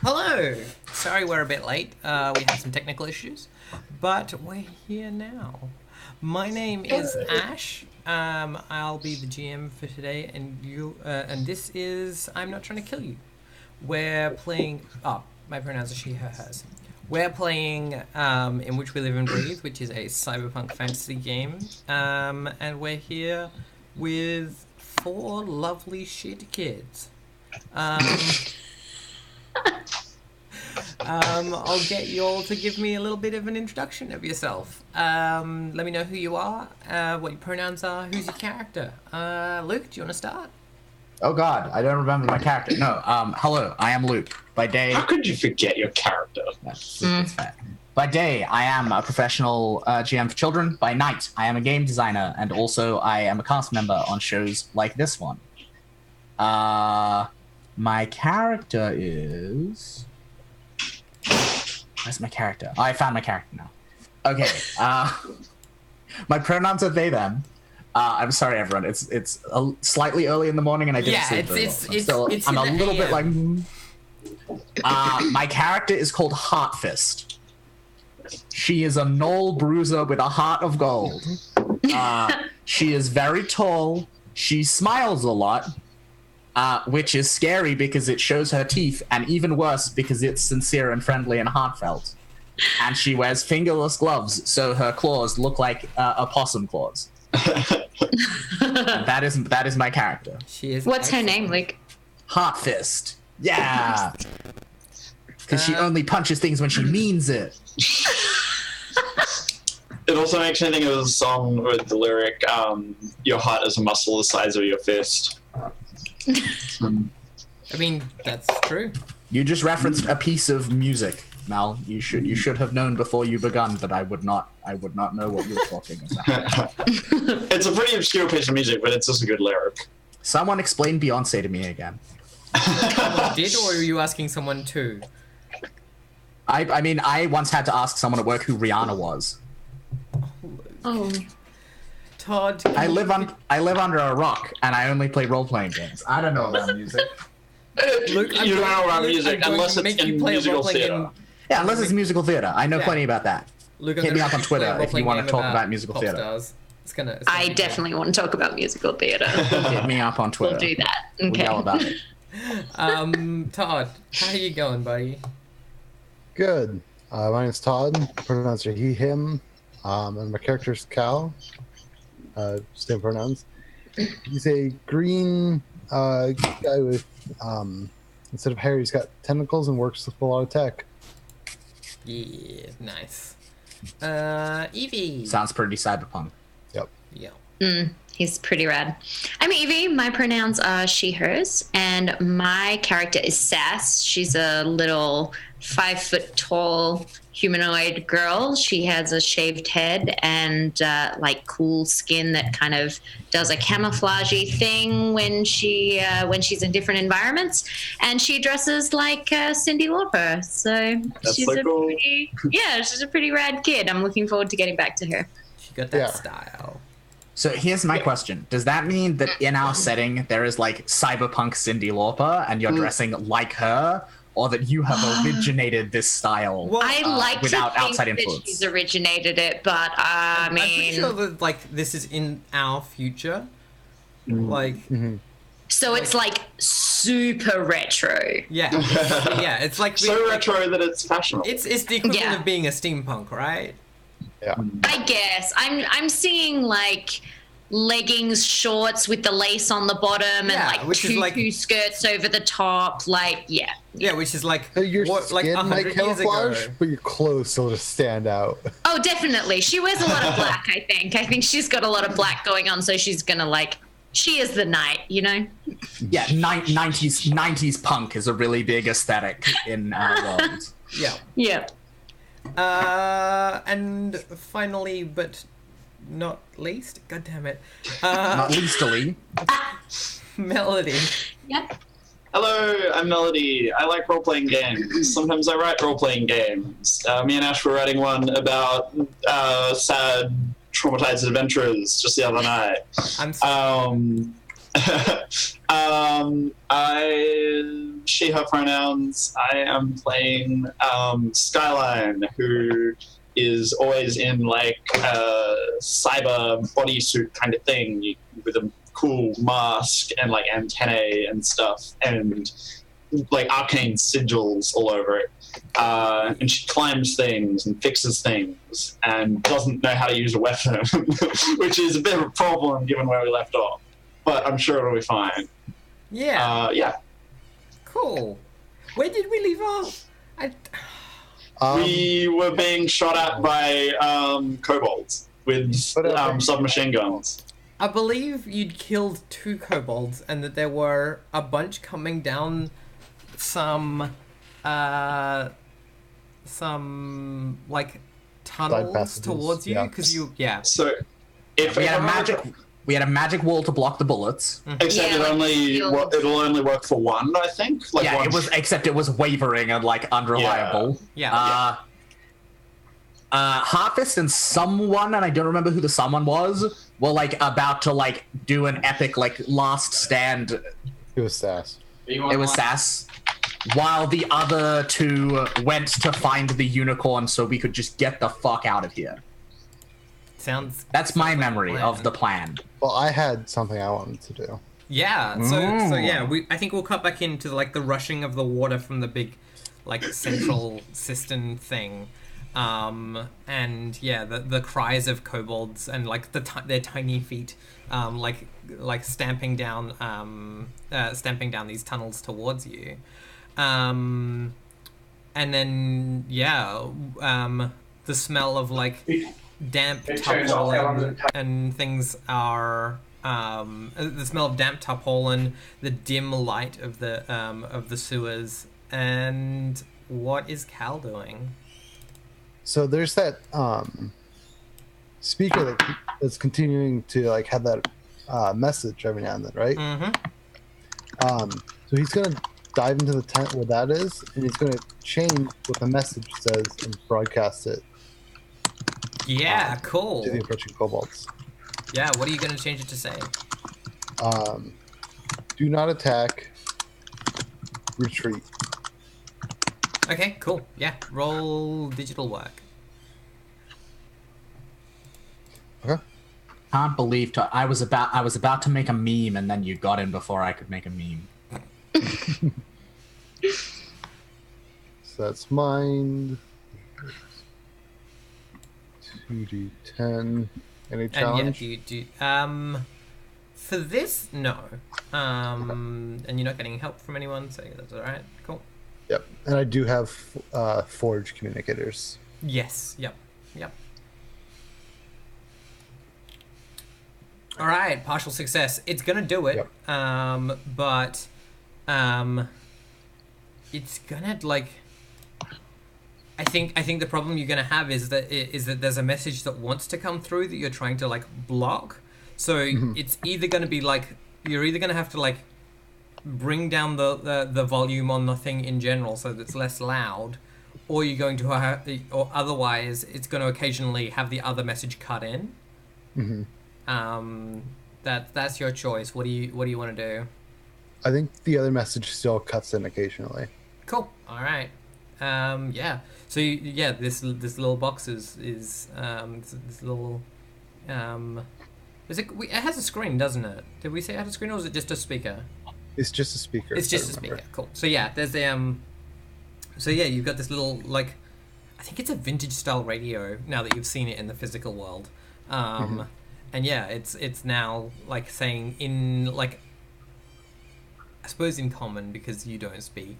Hello! Sorry we're a bit late. We had some technical issues, but we're here now. My name is Ash. I'll be the GM for today, and this is I'm Not Trying to Kill You. We're playing. Oh, my pronouns are she, her, hers. We're playing In Which We Live and Breathe, which is a cyberpunk fantasy game, and we're here with 4 lovely shit kids. I'll get you all to give me a little bit of an introduction of yourself. Let me know who you are, what your pronouns are, who's your character. Luke, do you want to start? Oh God, I don't remember my character. No, hello, I am Luke. By day... How could you forget your character? That's fair. By day, I am a professional GM for children. By night, I am a game designer, and also I am a cast member on shows like this one. My character is... Where's my character? Oh, I found my character now. Okay, my pronouns are they, them. I'm sorry, everyone. It's slightly early in the morning, and I didn't sleep very well. I'm a little bit like... my character is called Heartfist. She is a gnoll bruiser with a heart of gold. She is very tall. She smiles a lot, which is scary because it shows her teeth, and even worse because it's sincere and friendly and heartfelt. And she wears fingerless gloves, so her claws look like opossum claws. That is my character. She is. What's her name, Luke? Heartfist. Yeah. Because she only punches things when she means it. It also makes me think of a song with the lyric, your heart is a muscle the size of your fist. I mean, that's true. You just referenced a piece of music, Mal. You should have known before you begun that I would not know what you were talking about. It's a pretty obscure piece of music, but it's just a good lyric. Someone explain Beyonce to me again. Did, or were you asking someone too? I mean, I once had to ask someone at work who Rihanna was. Oh. Todd. I live under a rock, and I only play role-playing games. I don't know about music. Luke, you don't know about music unless it's in musical theater. Yeah, unless it's musical theater. I know plenty about that. Luke, hit me up on Twitter if you want to talk about musical theater. I definitely want to talk about musical theater. Hit me up on Twitter. We'll do that. Okay. We'll yell about it. Todd, how are you going, buddy? Good. My name's Todd. Pronouns are he, him. And my character's Cal. Same pronouns. He's a green guy with, instead of hair, he's got tentacles and works with a lot of tech. Yeah, nice. Evie. Sounds pretty cyberpunk. Yep. Yeah. He's pretty rad. I'm Evie. My pronouns are she, hers, and my character is Sass. She's a little 5 foot tall humanoid girl. She has a shaved head and like cool skin that kind of does a camouflagey thing when she's in different environments, and she dresses like Cyndi Lauper. So she's she's a pretty rad kid. I'm looking forward to getting back to her. She got that style. So here's my question. Does that mean that in our setting there is like cyberpunk Cyndi Lauper and you're dressing like her, or that you have originated this style without outside influence? That she's originated it, but I mean... I'm pretty sure that like this is in our future. Like... So it's like super retro. Yeah. Yeah, it's like... so retro that it's fashionable. It's the equivalent of being a steampunk, right? Yeah. I guess. I'm seeing like leggings, shorts with the lace on the bottom, and like tutu skirts over the top. Like, yeah, which is like your what, like skin 100 might camouflage, but your clothes still just stand out. Oh, definitely. She wears a lot of black. I think she's got a lot of black going on, so she's gonna like. She is the knight, you know. Yeah, 90s punk is a really big aesthetic in our world. Yeah. Yeah. And finally, but not least, god damn it. Not leastily. Melody. Yep. Hello, I'm Melody. I like role-playing games. Sometimes I write role-playing games. Me and Ash were writing one about sad, traumatized adventures just the other night. She, her pronouns. I am playing Skyline, who is always in like a cyber bodysuit kind of thing with a cool mask and like antennae and stuff and like arcane sigils all over it. And she climbs things and fixes things and doesn't know how to use a weapon, which is a bit of a problem given where we left off. But I'm sure it'll be fine. Yeah. Yeah. Cool. Where did we leave off? We were being shot at by kobolds with submachine guns. I believe you'd killed 2 kobolds and that there were a bunch coming down some like tunnels towards you because So if we had a magic wall to block the bullets. Except it'll only work for one, I think. Like yeah, one. it was wavering and like unreliable. Yeah. Harfist and someone, and I don't remember who the someone was, were like about to like do an epic like last stand. It was Sass. It was Sass. While the other 2 went to find the unicorn so we could just get the fuck out of here. That's my memory of the plan. Well, I had something I wanted to do. Yeah. So yeah, I think we'll cut back into like the rushing of the water from the big like central cistern thing. And yeah, the cries of kobolds and like their tiny feet like stamping down these tunnels towards you. And then the smell of like damp tarpaulin and things are the smell of damp tarpaulin, the dim light of the sewers, and what is Cal doing? So there's that speaker that's continuing to like have that message every now and then, right? Mm-hmm. So he's gonna dive into the tent where that is, and he's gonna change what the message says and broadcast it. Yeah, cool. To the approaching kobolds. Yeah, what are you gonna change it to say? Do not attack. Retreat. Okay, cool. Yeah, roll digital work. Okay. Can't believe I was about to make a meme and then you got in before I could make a meme. So that's mind. 2d10. Any challenge? And yeah, for this, no. And you're not getting help from anyone, so that's alright. Cool. Yep. And I do have forge communicators. Yes. Yep. All right, partial success. It's gonna do it. Yep. But it's gonna like. I think the problem you're gonna have is that there's a message that wants to come through that you're trying to like block. So it's either gonna be like you're either gonna have to like bring down the volume on the thing in general so that it's less loud, or you're going to have, or otherwise it's going to occasionally have the other message cut in. That's your choice. What do you want to do? I think the other message still cuts in occasionally. Cool. All right. Yeah. So this little box is this little it has a screen, doesn't it? Did we say it had a screen, or is it just a speaker? It's just a speaker. It's just a speaker. Cool. So yeah, there's so yeah, you've got this little like, I think it's a vintage style radio now that you've seen it in the physical world. And yeah, it's now like saying in like, I suppose in common because you don't speak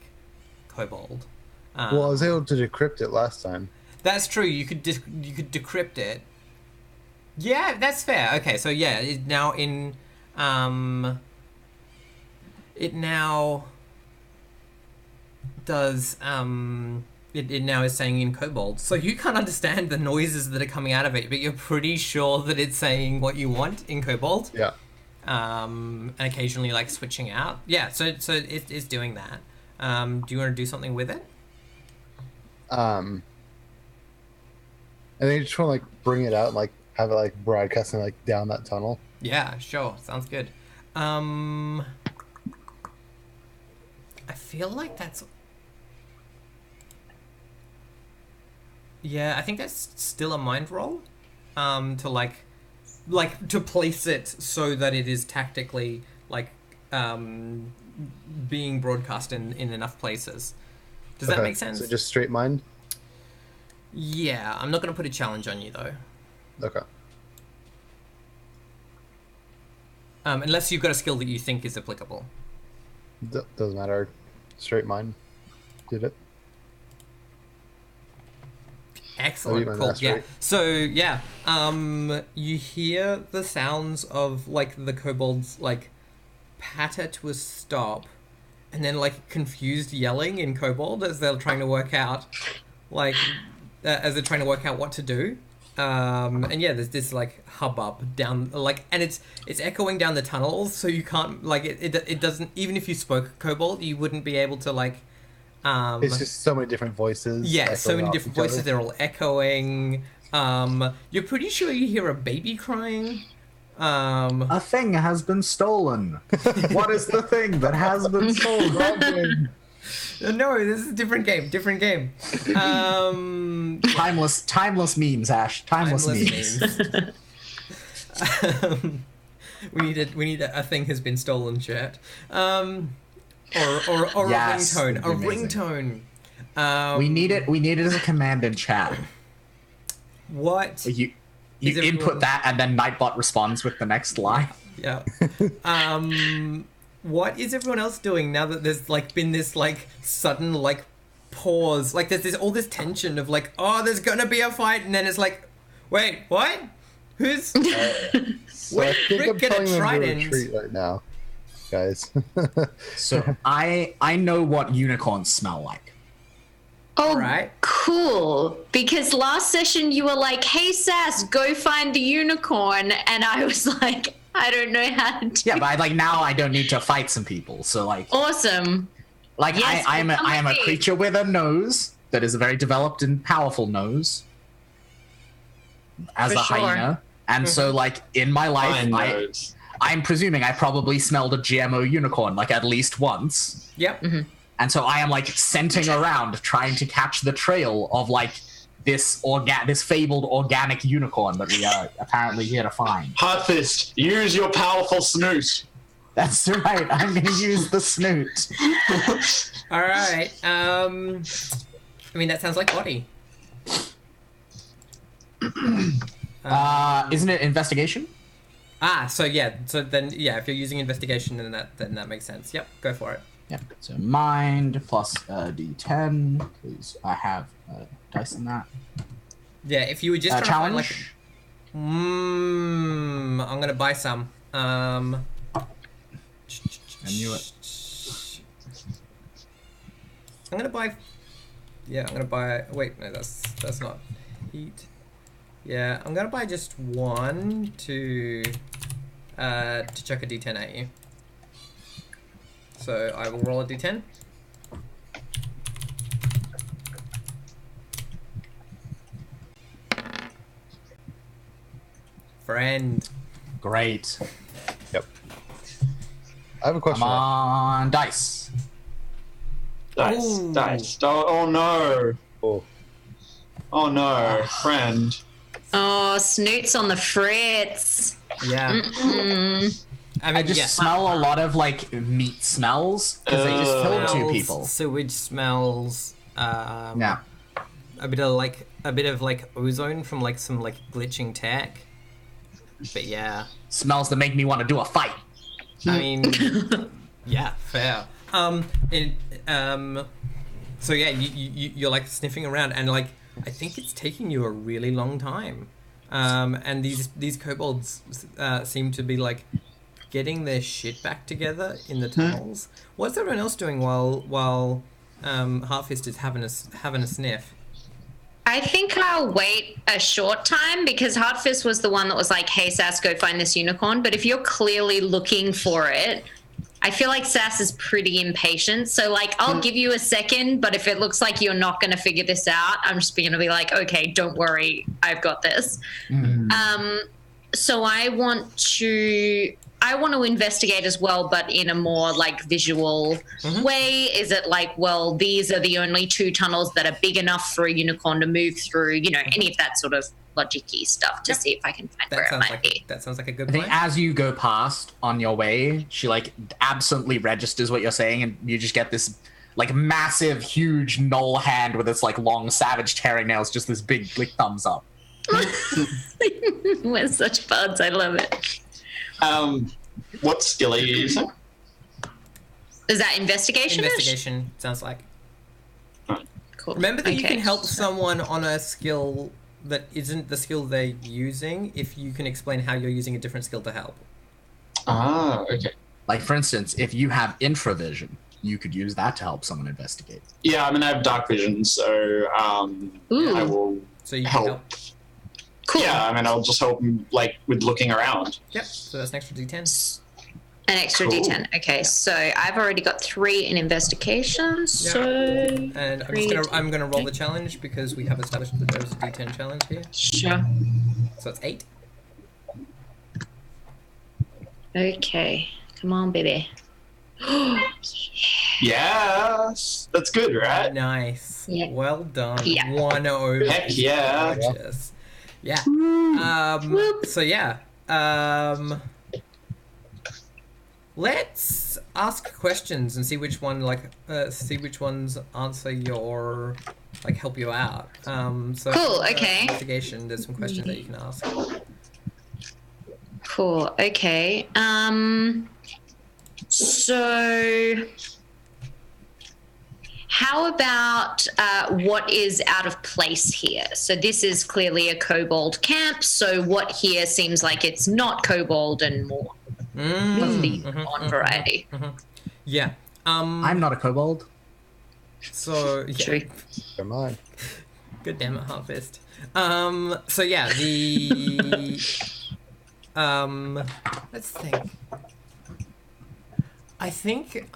Kobold. Well, I was able to decrypt it last time. That's true. You could decrypt it. Yeah, that's fair. Okay, so yeah, it now in it now does it now is saying in Kobold. So you can't understand the noises that are coming out of it, but you're pretty sure that it's saying what you want in Kobold. Yeah. And occasionally like switching out. Yeah, so it's doing that. Do you want to do something with it? I think I just want to like bring it out and like have it like broadcasting like down that tunnel. Yeah, sure. Sounds good. I feel like that's. Yeah, I think that's still a mind roll. To to place it so that it is tactically being broadcast in enough places. Does that make sense? So just straight mind? Yeah, I'm not going to put a challenge on you though. Okay. Unless you've got a skill that you think is applicable. Doesn't matter. Straight mind. Did it? Excellent. Oh, Cool. Yeah. right. So yeah, you hear the sounds of like the kobolds like patter to a stop, and then like confused yelling in kobold as they're trying to work out what to do. And yeah, there's this like hubbub down and it's echoing down the tunnels, so you can't it doesn't, even if you spoke kobold, you wouldn't be able to It's just so many different voices. yeah, so echoing many off different each other. voices. They're all echoing. You're pretty sure you hear a baby crying. A thing has been stolen. What is the thing that has been stolen? No, this is a different game. Different game. Timeless memes, Ash. Timeless memes. memes. We need a thing has been stolen shirt. Or Yes, a ringtone. that'd A be amazing. ringtone. We need it. We need it as a command in chat. What? You Is everyone- input that, and then Nightbot responds with the next line. Yeah. What is everyone else doing now that there's been this sudden pause? There's all this tension of oh, there's gonna be a fight, and then it's wait, what? Who's? So I Wait, think Rick, I'm get a telling them to trident. retreat right now, guys. So I know what unicorns smell like. Oh, Right. cool. Because last session you were like, hey, Sass, go find the unicorn. And I was like, I don't know how to do Yeah, but now I don't need to fight some people. So Awesome. Yes, I am a please. creature with a nose that is a very developed and powerful nose, as For a sure. hyena. And so in my life, Fine notes. I'm presuming I probably smelled a GMO unicorn at least once. Yep. And so I am scenting around trying to catch the trail of this fabled organic unicorn that we are apparently here to find. Heartfist, use your powerful snoot. That's right. I'm going to use the snoot. All right. I mean, that sounds like body. Isn't it investigation? So yeah. So then, yeah, if you're using investigation, then that makes sense. Yep. Go for it. Yeah. So mind plus d10, because I have dice in that. Yeah. If you were just trying Challenge. to find I'm gonna buy some. I knew it. I'm gonna buy. Yeah, I'm gonna buy. Wait, no, that's not heat. Yeah, I'm gonna buy just one to chuck a d10 at you. So I will roll a d10. Friend. Great. Yep. I have a question. Come on, dice. Dice, Ooh. dice. Oh no. Oh, Oh no, friend. Oh, Snoot's on the fritz. Yeah. Mm. I just smell a lot of meat smells because they just killed two people. Sewage smells. Yeah. A bit of ozone from some glitching tech. But yeah, Smells that make me want to do a fight. I mean, yeah, fair. So yeah, you're sniffing around, and I think it's taking you a really long time. And these kobolds seem to be getting their shit back together in the tunnels. What's everyone else doing while Heartfist is having a sniff? I think I'll wait a short time because Heartfist was the one that was like, hey, Sass, go find this unicorn. But if you're clearly looking for it, I feel like Sass is pretty impatient. So, I'll give you a second, but if it looks like you're not going to figure this out, I'm just going to be like, okay, don't worry, I've got this. So I want to investigate as well, but in a more like visual way. Is it like, well, these are the only 2 tunnels that are big enough for a unicorn to move through? You know, any of that sort of logic-y stuff to see if I can find where it might be. That sounds like a good I think plan. as you go past on your way, she like absolutely registers what you're saying, and you just get this like massive, huge gnoll hand with its like long, savage tearing nails, just this big like thumbs up. We're such buds. I love it. What skill are you using? Is that investigation? Investigation sounds like. Cool. Remember that you Okay. can help someone on a skill that isn't the skill they're using if you can explain how you're using a different skill to help. Ah, okay. Like for instance, if you have infravision, you could use that to help someone investigate. Yeah, I mean, I have dark vision, so Ooh. I will So you can help. help. Cool. Yeah, I mean, I'll just help him, like, with looking around. Yep. So that's an extra D10. An extra Cool. D10. Okay, so I've already got 3 in investigation. So And I'm gonna roll the challenge because we have established that there's a D10 challenge here. sure. So it's 8. Okay, come on, baby. Yes, that's good, right? Nice. Yeah. Well done. Yeah. 1 over. Heck yeah. Gorgeous. Yeah. So yeah. Let's ask questions and see which ones answer your help you out. So Cool, okay. Investigation. There's some questions that you can ask. Cool. Okay. So how about what is out of place here? So this is clearly a kobold camp. So what here seems like it's not kobold and more of the on variety. Yeah. I'm not a kobold. So yeah. True. Come on. Good damn it, Harvest. So yeah, the let's think. I think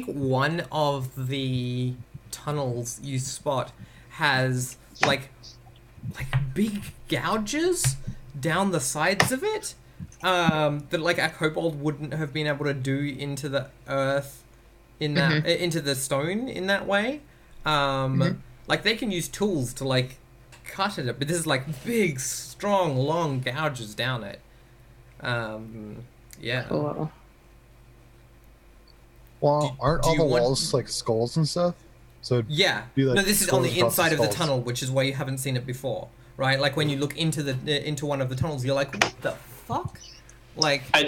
one of the tunnels you spot has like big gouges down the sides of it that like a kobold wouldn't have been able to do into the earth in that into the stone in that way. Like they can use tools to like cut it, but this is like big, strong, long gouges down it. Yeah. Cool. Well, aren't do all you the want- walls like skulls and stuff? So it'd Yeah. be like No, this is on the skulls across inside of the skulls. tunnel, which is why you haven't seen it before, right? Like when you look into the into one of the tunnels, you're like, what the fuck? Like, I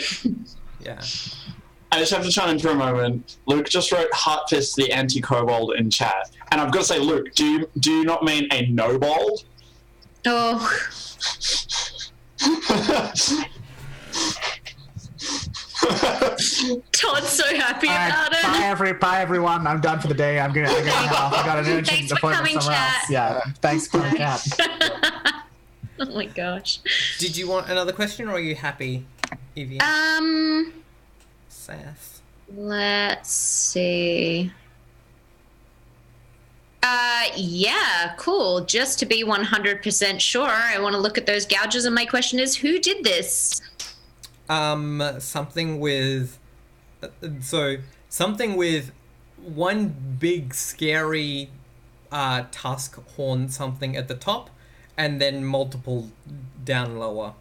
yeah. just have to chime in for a moment. Luke just wrote Heartfist the anti-kobold in chat. And I've got to say, Luke, do you not mean a no-bold? Oh, Todd's so happy about it. Bye everyone. I'm done for the day. I'm gonna head off. I got an urgent Thanks for appointment coming, somewhere chat. else. Yeah. Thanks for the chat. Oh my gosh. Did you want another question, or are you happy, Evie? Sass. Let's see. Yeah, cool. Just to be 100% sure, I want to look at those gouges, and my question is, who did this? Something with something with one big scary tusk horn something at the top, and then multiple down lower.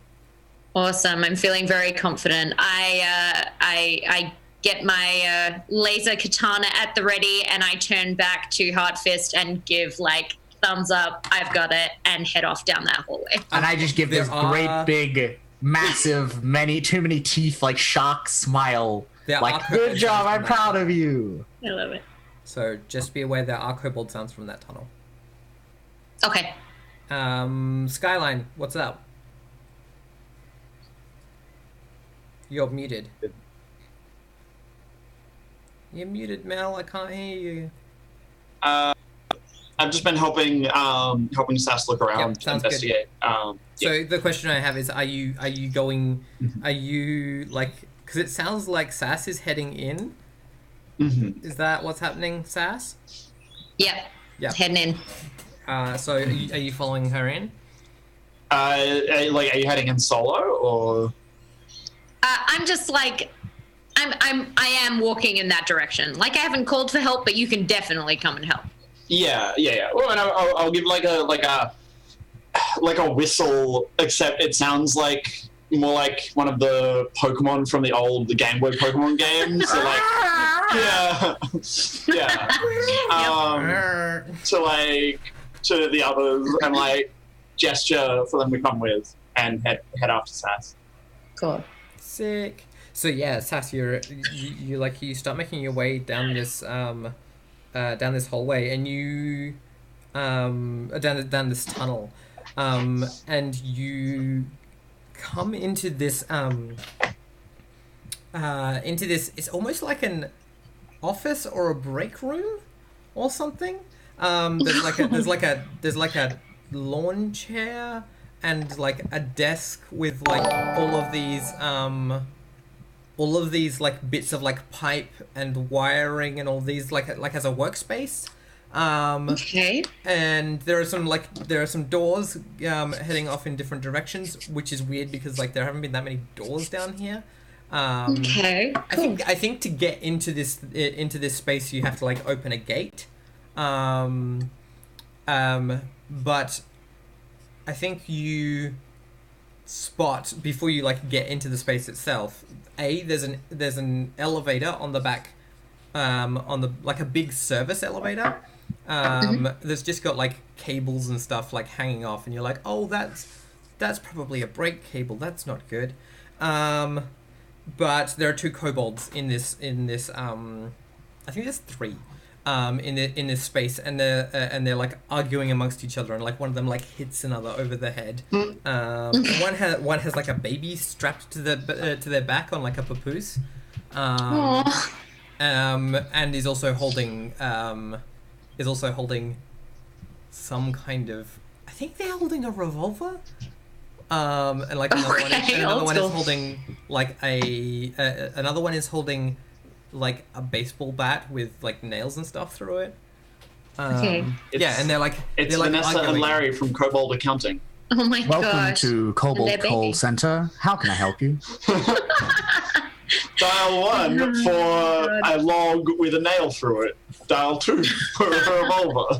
Awesome. I'm feeling very confident. I get my laser katana at the ready, and I turn back to Heartfist and give like thumbs up, I've got it, and head off down that hallway. And I just give There this are- great big, massive, too many teeth, like shock smile. There Like, are good kobold job, sounds I'm from that proud tunnel. of you. I love it. So just be aware there are kobold sounds from that tunnel. Okay. Skyline, what's up? You're muted. You're muted, Mel. I can't hear you. I've just been helping Sass look around, Yep, sounds good. investigate. So the question I have is, are you going? Are you like? Because it sounds like Sass is heading in. Is that what's happening, Sass? Yep. Yeah. Heading in. So are you following her in? Like, are you heading in solo or? I'm just like, I am walking in that direction. Like, I haven't called for help, but you can definitely come and help. Yeah. Well, and I'll give like a whistle, except it sounds like more like one of the Pokemon from the Game Boy Pokemon games. So like, to the others and like gesture for them to come with and head after Sass. Cool. Sick. So yeah, Sass, you start making your way down this hallway, and you down this tunnel, and you come into this it's almost like an office or a break room or something. There's like a lawn chair and like a desk with like all of these like bits of like pipe and wiring and all these like as a workspace. Okay. And there are some doors heading off in different directions, which is weird because like there haven't been that many doors down here. Okay. Cool. I think to get into this space you have to like open a gate. But I think you spot before you like get into the space itself. There's an elevator on the back, on the like a big service elevator. There's just got like cables and stuff like hanging off, and you're like, oh, that's probably a brake cable. That's not good. But there are two kobolds in this. I think there's three. In this space, and they're like arguing amongst each other, and like one of them like hits another over the head. One has like a baby strapped to their back on like a papoose, and is also holding some kind of, I think they're holding a revolver. And like another one is holding like another one is holding like a baseball bat with like nails and stuff through it. And they're like Vanessa arguing. and Larry from Kobold Accounting. Oh my gosh. Welcome to Kobold Call Center. How can I help you? Dial 1 for a log with a nail through it. Dial 2 for a revolver.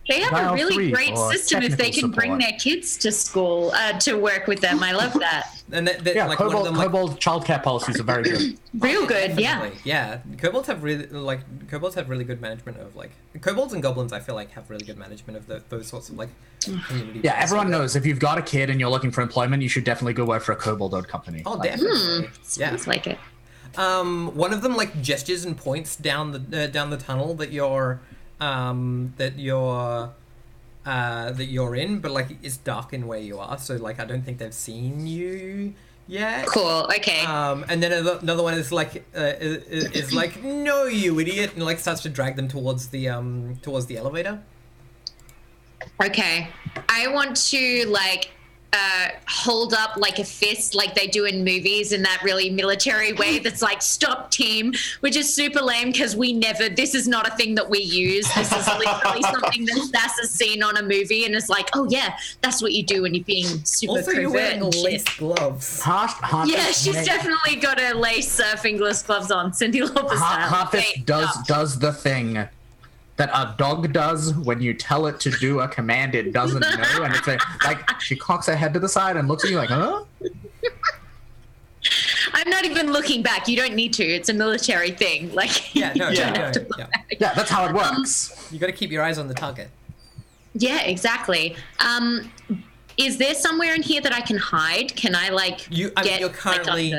They have a really great system if they can bring their kids to school to work with them. I love that. And like Kobold childcare policies are very good. Real good, yeah. Kobolds have really good management of like kobolds and goblins. I feel like have really good management of those sorts of like community. Yeah, everyone knows if you've got a kid and you're looking for employment, you should definitely go work for a kobold-owned company. Oh, definitely. Sounds like it. One of them like gestures and points down the tunnel that you're in, but like it's dark in where you are, so like I don't think they've seen you yet. Cool. Okay. And then another one is like no, you idiot, and like starts to drag them towards the elevator. Okay. I want to like hold up like a fist like they do in movies in that really military way that's like stop team, which is super lame because this is not a thing that we use. This is literally something that Sass has seen on a movie and it's like, oh yeah, that's what you do when you're being super also, covert. you're wearing lace gloves. Yeah, she's definitely got her lace fingerless gloves on, Cyndi Lauper style. Harfist does the thing that a dog does when you tell it to do a command it doesn't know, and it's like she cocks her head to the side and looks at you like, huh? I'm not even looking back. You don't need to. It's a military thing. Like, yeah, that's how it works. You got to keep your eyes on the target. Yeah, exactly. Is there somewhere in here that I can hide? Can I like you're currently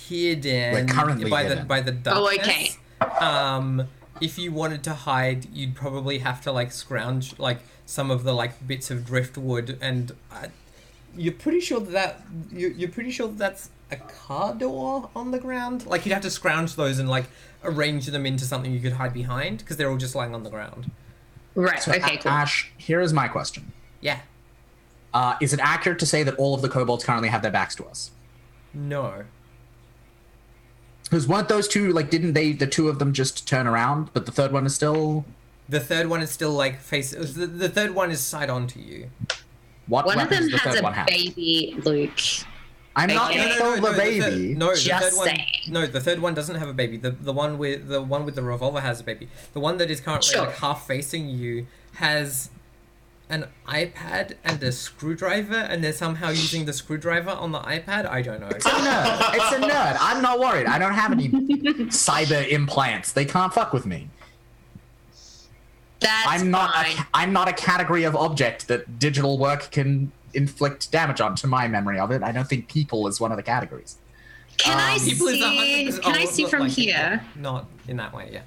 hidden by the darkness. Oh, okay. If you wanted to hide, you'd probably have to like scrounge like some of the like bits of driftwood, and you're pretty sure that's a car door on the ground. Like you'd have to scrounge those and like arrange them into something you could hide behind because they're all just lying on the ground. Right. So, okay. Cool. Ash, here is my question. Yeah. Is it accurate to say that all of the kobolds currently have their backs to us? No. Because weren't those two, like, didn't the two of them just turn around, but the third one is still... The third one is still, like, the third one is side on to you. What One of weapons them does the has third one a have? baby, Luke. I'm not No, gonna kill the baby. No, the Just third one. saying. No, the third one doesn't have a baby. The one with the revolver has a baby. The one that is currently Sure. like half facing you has an iPad and a screwdriver, and they're somehow using the screwdriver on the iPad. I don't know. It's a nerd. It's a nerd. I'm not worried. I don't have any cyber implants. They can't fuck with me. That's I'm not. fine. I'm not a category of object that digital work can inflict damage on. To my memory of it, I don't think people is one of the categories. Can I People is see? 100%. Can I see not from like- here? Not in that way. Yeah.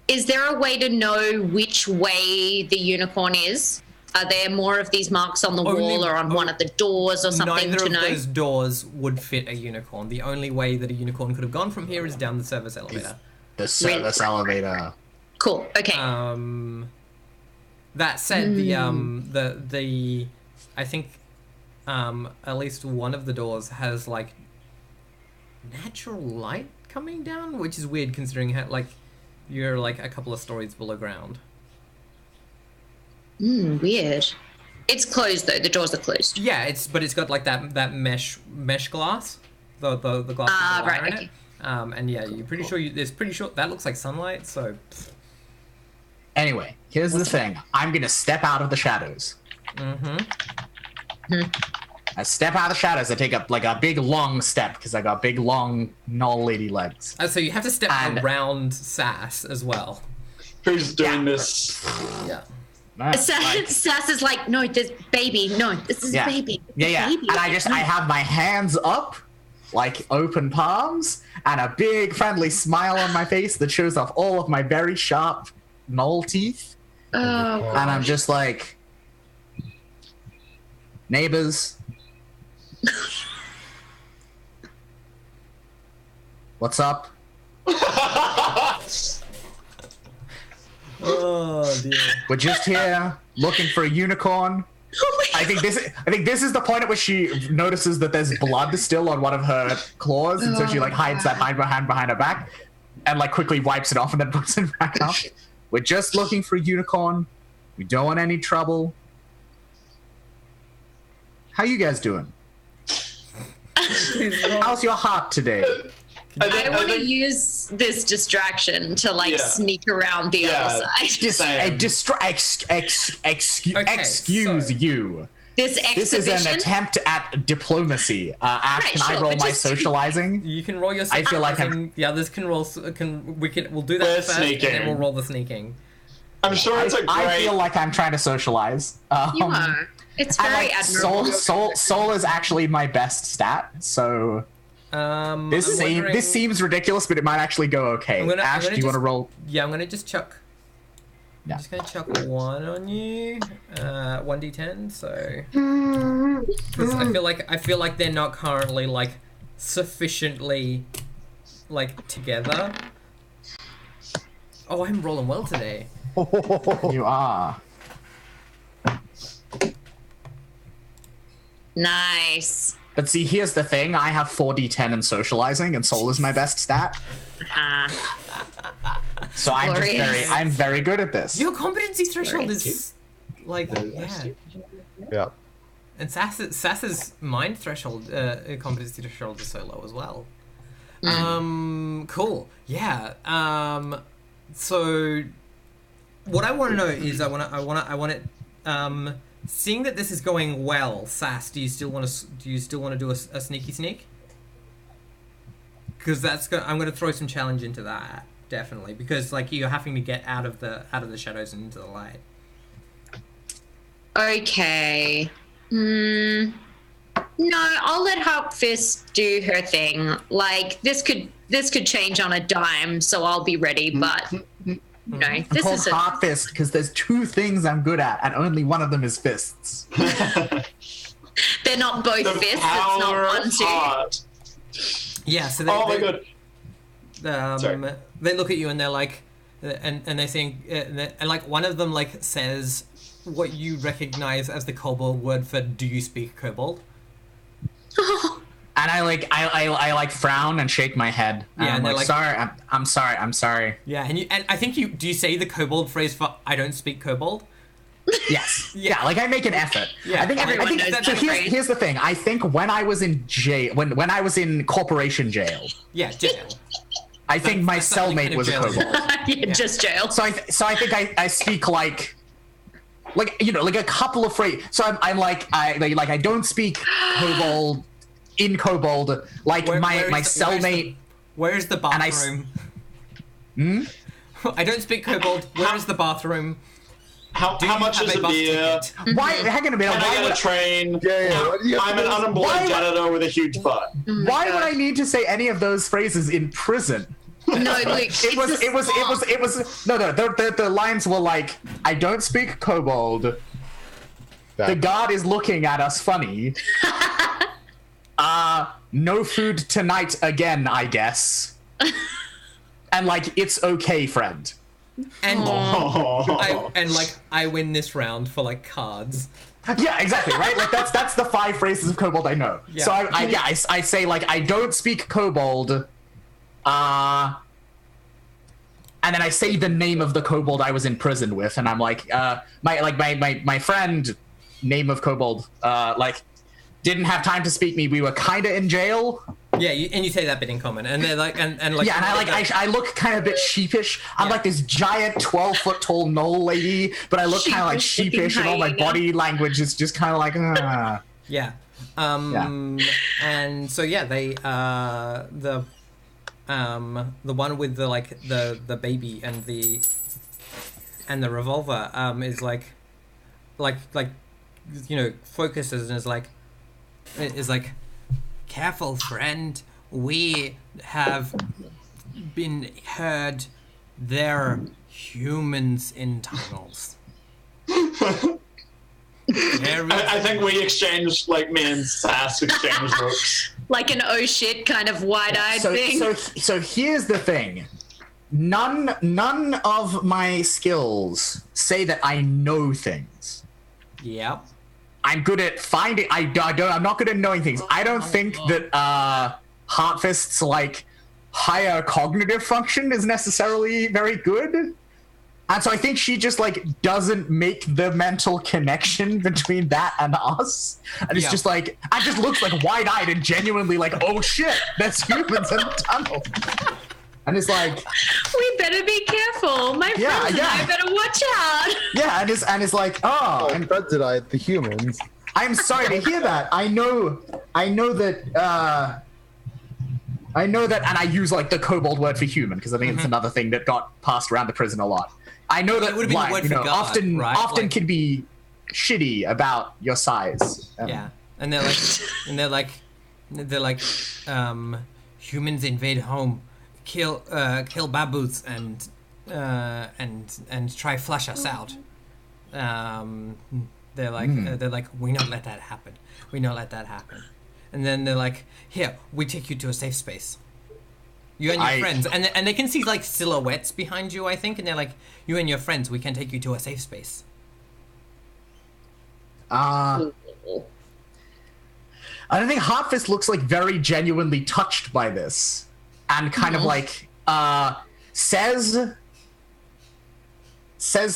Is there a way to know which way the unicorn is? Are there more of these marks on the Only- wall or on one of the doors or something Neither to of know? those doors would fit a unicorn. The only way that a unicorn could have gone from here is down the service elevator. The service elevator. Cool. Okay. That said, the I think at least one of the doors has like natural light coming down, which is weird considering how like you're like a couple of stories below ground. Weird. It's closed though. The doors are closed. Yeah, it's got like that mesh glass, the glass with the wire right, in okay. it. And yeah, you're pretty sure it's pretty sure that looks like sunlight. So Anyway, here's the thing. I'm gonna step out of the shadows. I step out of the shadows. I take up like a big long step because I got big long null lady legs. so you have to step And- around Sass as well. Who's doing this? Yeah. Sass is like, no, this baby. No, this is Yeah. baby. Yeah. Baby. And I have my hands up, like open palms, and a big friendly smile on my face that shows off all of my very sharp null teeth. Oh, And I'm just like, neighbors. What's up? Oh dear. We're just here looking for a unicorn. oh my I think this is the point at which she notices that there's blood still on one of her claws, and so she like hides that behind her back, and like quickly wipes it off and then puts it back up. We're just looking for a unicorn. We don't want any trouble. How you guys doing? How's your heart today? I want to use this distraction to like Yeah. sneak around the Yeah. other side. Same. Excuse so- you. This This is exhibition. an attempt at diplomacy. Ash, Right, can I sure, roll but my just- socializing? You can roll your. I feel like socializing, the others can roll. We'll do that We're first, and sneaking. then we'll roll the sneaking. I'm sure it's a great. I feel like I'm trying to socialize. You are. It's very I like admirable. soul is actually my best stat, so This I'm this seems ridiculous, but it might actually go okay. I'm Ash, gonna do you want to just- roll? Yeah, I'm gonna just chuck. Yeah. I'm just gonna chuck 1 on you. 1d10. So. Because I feel like they're not currently like sufficiently like together. Oh, I'm rolling well today. You are. Nice. But see, here's the thing. I have 4d10 in socializing, and soul is my best stat. So Glorious. I'm very good at this. Your competency threshold is like yeah. Yeah. And Sass's mind threshold, competency threshold is so low as well. Cool. Yeah. So, what I want to know is, I want it. Seeing that this is going well, Sass, do you still want to do a sneaky sneak? Because I'm going to throw some challenge into that definitely, because like you're having to get out of the shadows and into the light. Okay. No, I'll let Harp Fist do her thing. Like this could change on a dime, so I'll be ready. But no, I'm this called is Heart Fist because there's two things I'm good at, and only one of them is fists. they're not both The fists. It's power not of one, two. heart. Yeah. So they, Oh my god. Sorry. they look at you and they're like, and they saying, and like one of them like says what you recognize as the kobold word for "Do you speak kobold?" And I like frown and shake my head. And Yeah, I'm and they're like, like- sorry, I'm sorry. Yeah, and I think do you say the kobold phrase for "I don't speak kobold"? Yes. Yeah. Yeah. Like I make an effort. Yeah. I think. Everyone knows So that phrase. here's the thing. I think when I was in jail, when I was in corporation jail, Yeah, jail. I think my That's the only cellmate kind of was a jail. kobold. Yeah, just jail. So I think I speak like a couple of phrases. So I'm like I don't speak kobold in kobold. Like my cellmate. Where's the And I bathroom? Hmm? I don't speak kobold. Where is the bathroom? How Do you much have is a a bus beer? ticket? Why? Hang on a minute. Can I Why get would a train? Yeah. What do you have I'm to an do? unemployed Why- janitor with a huge butt. why would I need to say any of those phrases in prison? No, look, It was no. The lines were like, I don't speak kobold. The That- god is looking at us funny. No food tonight again, I guess. And like, it's okay, friend. And Oh. I win this round for like cards. Yeah, exactly, right? Like that's the 5 phrases of kobold I know. Yeah. So I say like I don't speak kobold, and then I say the name of the kobold I was in prison with, and I'm like, my friend, name of kobold, like didn't have time to speak me. We were kinda in jail. Yeah, and you say that bit in common, and they're like, and like, Yeah, and I look kind of a bit sheepish. I'm Yeah. like this giant 12-foot tall gnoll lady, but I look kind of like Sheepish-looking sheepish, and all my hyena. body language is just kind of like, yeah, and so yeah, they the one with the like the baby and the revolver is like focuses and is like careful, friend, we have been heard they're humans in tunnels. I think we exchanged, like, me and Sass exchanged looks. like an oh shit kind of wide-eyed thing. So here's the thing. None of my skills say that I know things. Yeah. I'm good at finding. I'm not good at knowing things. I don't think that Heartfist's like higher cognitive function is necessarily very good. And so I think she just like doesn't make the mental connection between that and us. And it's Yeah. just like, I just looks like wide-eyed and genuinely like, oh shit, there's humans in the tunnel. And it's like, We better be careful. My friends Yeah, and yeah. I better watch out. yeah, and it's like, oh, Oh, and friends and I, the humans. I'm sorry to hear that. I know that, and I use like the kobold word for human because I think it's another thing that got passed around the prison a lot. I know that it would've been the like, word you for know, God, often right? Like- can be shitty about your size. Yeah, and they're like, humans invade home, kill baboons, and try flush us out. They're like, we not let that happen. We not let that happen. And then they're like, here, we take you to a safe space. You and your friends, and they can see like silhouettes behind you, I think, and they're like, you and your friends, we can take you to a safe space. I don't think Heartfist looks like very genuinely touched by this, and kind of like says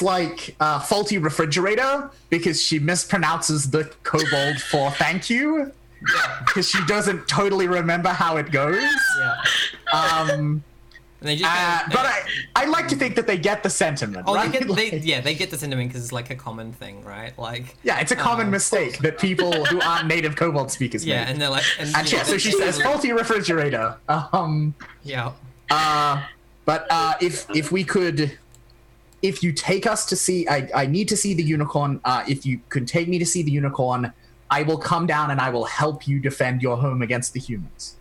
like faulty refrigerator because she mispronounces the kobold for thank you because she doesn't totally remember how it goes. Yeah. And they just, But I like to think that they get the sentiment. oh, right? they get the sentiment because it's like a common thing, right? Like, Yeah, it's a common mistake that people who aren't native kobold speakers yeah, make. and they're like, And you know, yeah, so they- she they- says faulty refrigerator. yeah. But if we could, if you take us to see, I need to see the unicorn. If you could take me to see the unicorn, I will come down and I will help you defend your home against the humans.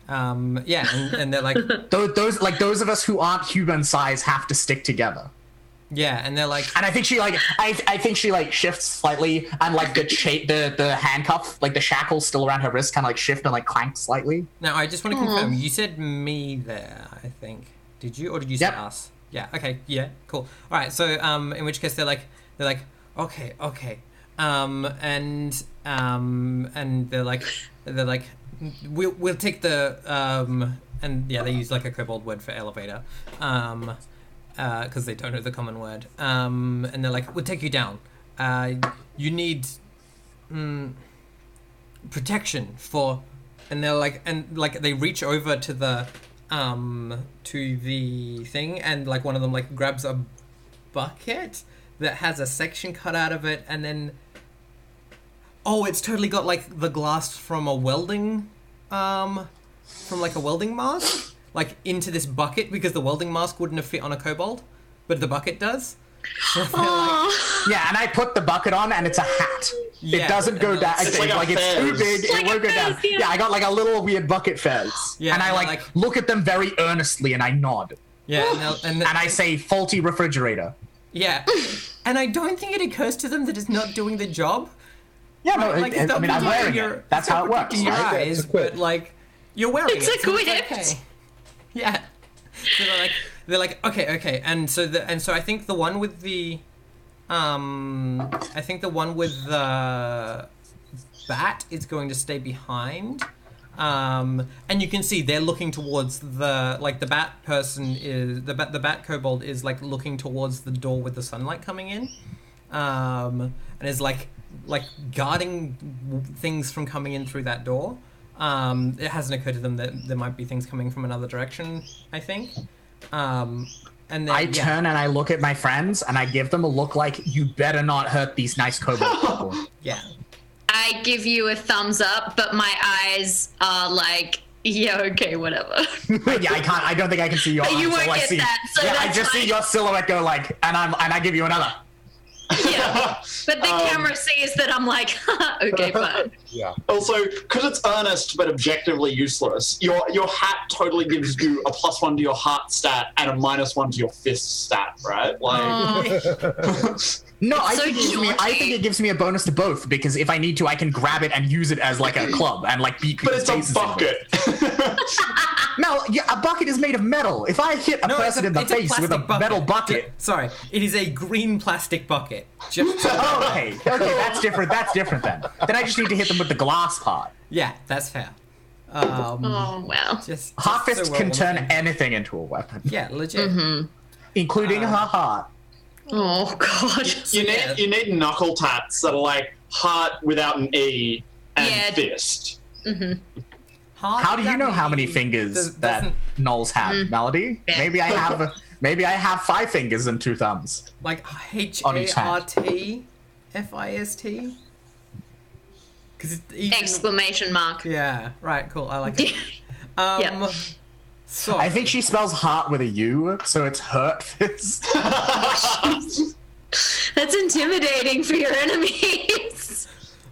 Yeah, and they're like, Those of us who aren't human size have to stick together. yeah, and they're like, And I think she like, I think she like shifts slightly, and like the handcuff, like the shackles still around her wrist, kind of like shift and like clank slightly. now I just want to confirm, you said me there, I think. Did you, or did you say Yep. us? Yeah, okay, yeah, cool. All right, so in which case they're like, okay, and they're like, we'll take the and yeah, they use like a kobold word for elevator, because they don't know the common word, and they're like, we'll take you down, you need protection for, and they're like, they reach over to the thing, and like one of them like grabs a bucket that has a section cut out of it, and then it's totally got like the glass from a welding from like a welding mask like into this bucket, because the welding mask wouldn't have fit on a kobold, but the bucket does. So Yeah, and I put the bucket on, and it's a hat. It doesn't go down. It's It's like a it's too fez. big. It won't go down. Yeah, I got like a little weird bucket fez. Yeah, and I and like look at them very earnestly, and I nod, and I say, "Faulty refrigerator." yeah, and I don't think it occurs to them that it's not doing the job. Yeah, no, Like, I mean, I'm wearing it. That's how it works. In your Right? eyes, It's equipped. but like you're wearing It's it. So equipped. okay. Yeah. So they're like okay, and so I think the one with the bat is going to stay behind. And you can see they're looking towards the bat person is the bat kobold is like looking towards the door with the sunlight coming in, and is like guarding things from coming in through that door. It hasn't occurred to them that there might be things coming from another direction, I think. And then I turn and I look at my friends, and I give them a look like, "You better not hurt these nice kobold people." Yeah. I give you a thumbs up, but my eyes are like, yeah, okay, whatever. Yeah, I don't think I can see your eyes. You won't All I get see, that, so yeah, I that's just see fine. your silhouette go like, and I give you another. Yeah. But the camera sees that I'm like, okay, fine. Yeah. Also, because it's earnest but objectively useless, your hat totally gives you a +1 to your heart stat and a -1 to your fist stat, right? Like, No, I So think it gives me a bonus to both, because if I need to, I can grab it and use it as like a club and like beat but people's it's a faces. in it. bucket. No, yeah, a bucket is made of metal. If I hit a person in the face with a plastic metal bucket, Sorry, it is a green plastic bucket. Just okay, that's different. That's different then. Then I just need to hit them with the glass part. yeah, that's fair. Oh, well. Just Hot so fist we're can all turn looking- anything into a weapon, Yeah, legit. including her heart. Oh, God. You need knuckle tats that are like heart without an E and Yeah. fist. Hard How do you know how many exactly fingers doesn't- that Knowles have, Melody? Yeah. Maybe I have 5 fingers and 2 thumbs. like On each hand. HARTFIST? Because it's even, Exclamation mark. yeah, right, cool. I like it. Yeah. So I think she spells heart with a U, so it's hurt fist. That's intimidating for your enemies.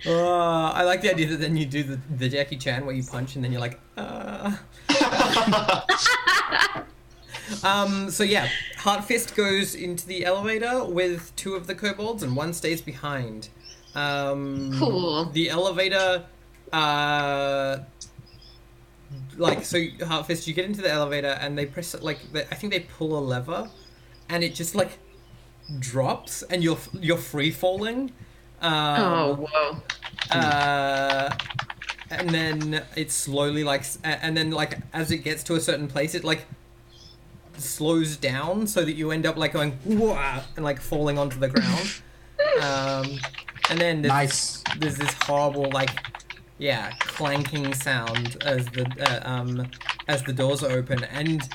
I like the idea that then you do the Jackie Chan where you punch and then you're like, So yeah, Heart Fist goes into the elevator with 2 of the kobolds and 1 stays behind. Cool. The elevator, so Heart Fist, you get into the elevator and they press I think they pull a lever, and it just like drops and you're free falling. Oh, whoa. And then it slowly and then as it gets to a certain place, it like slows down so that you end up like going wah, and like falling onto the ground. And then Nice. there's this horrible clanking sound as the doors are open, and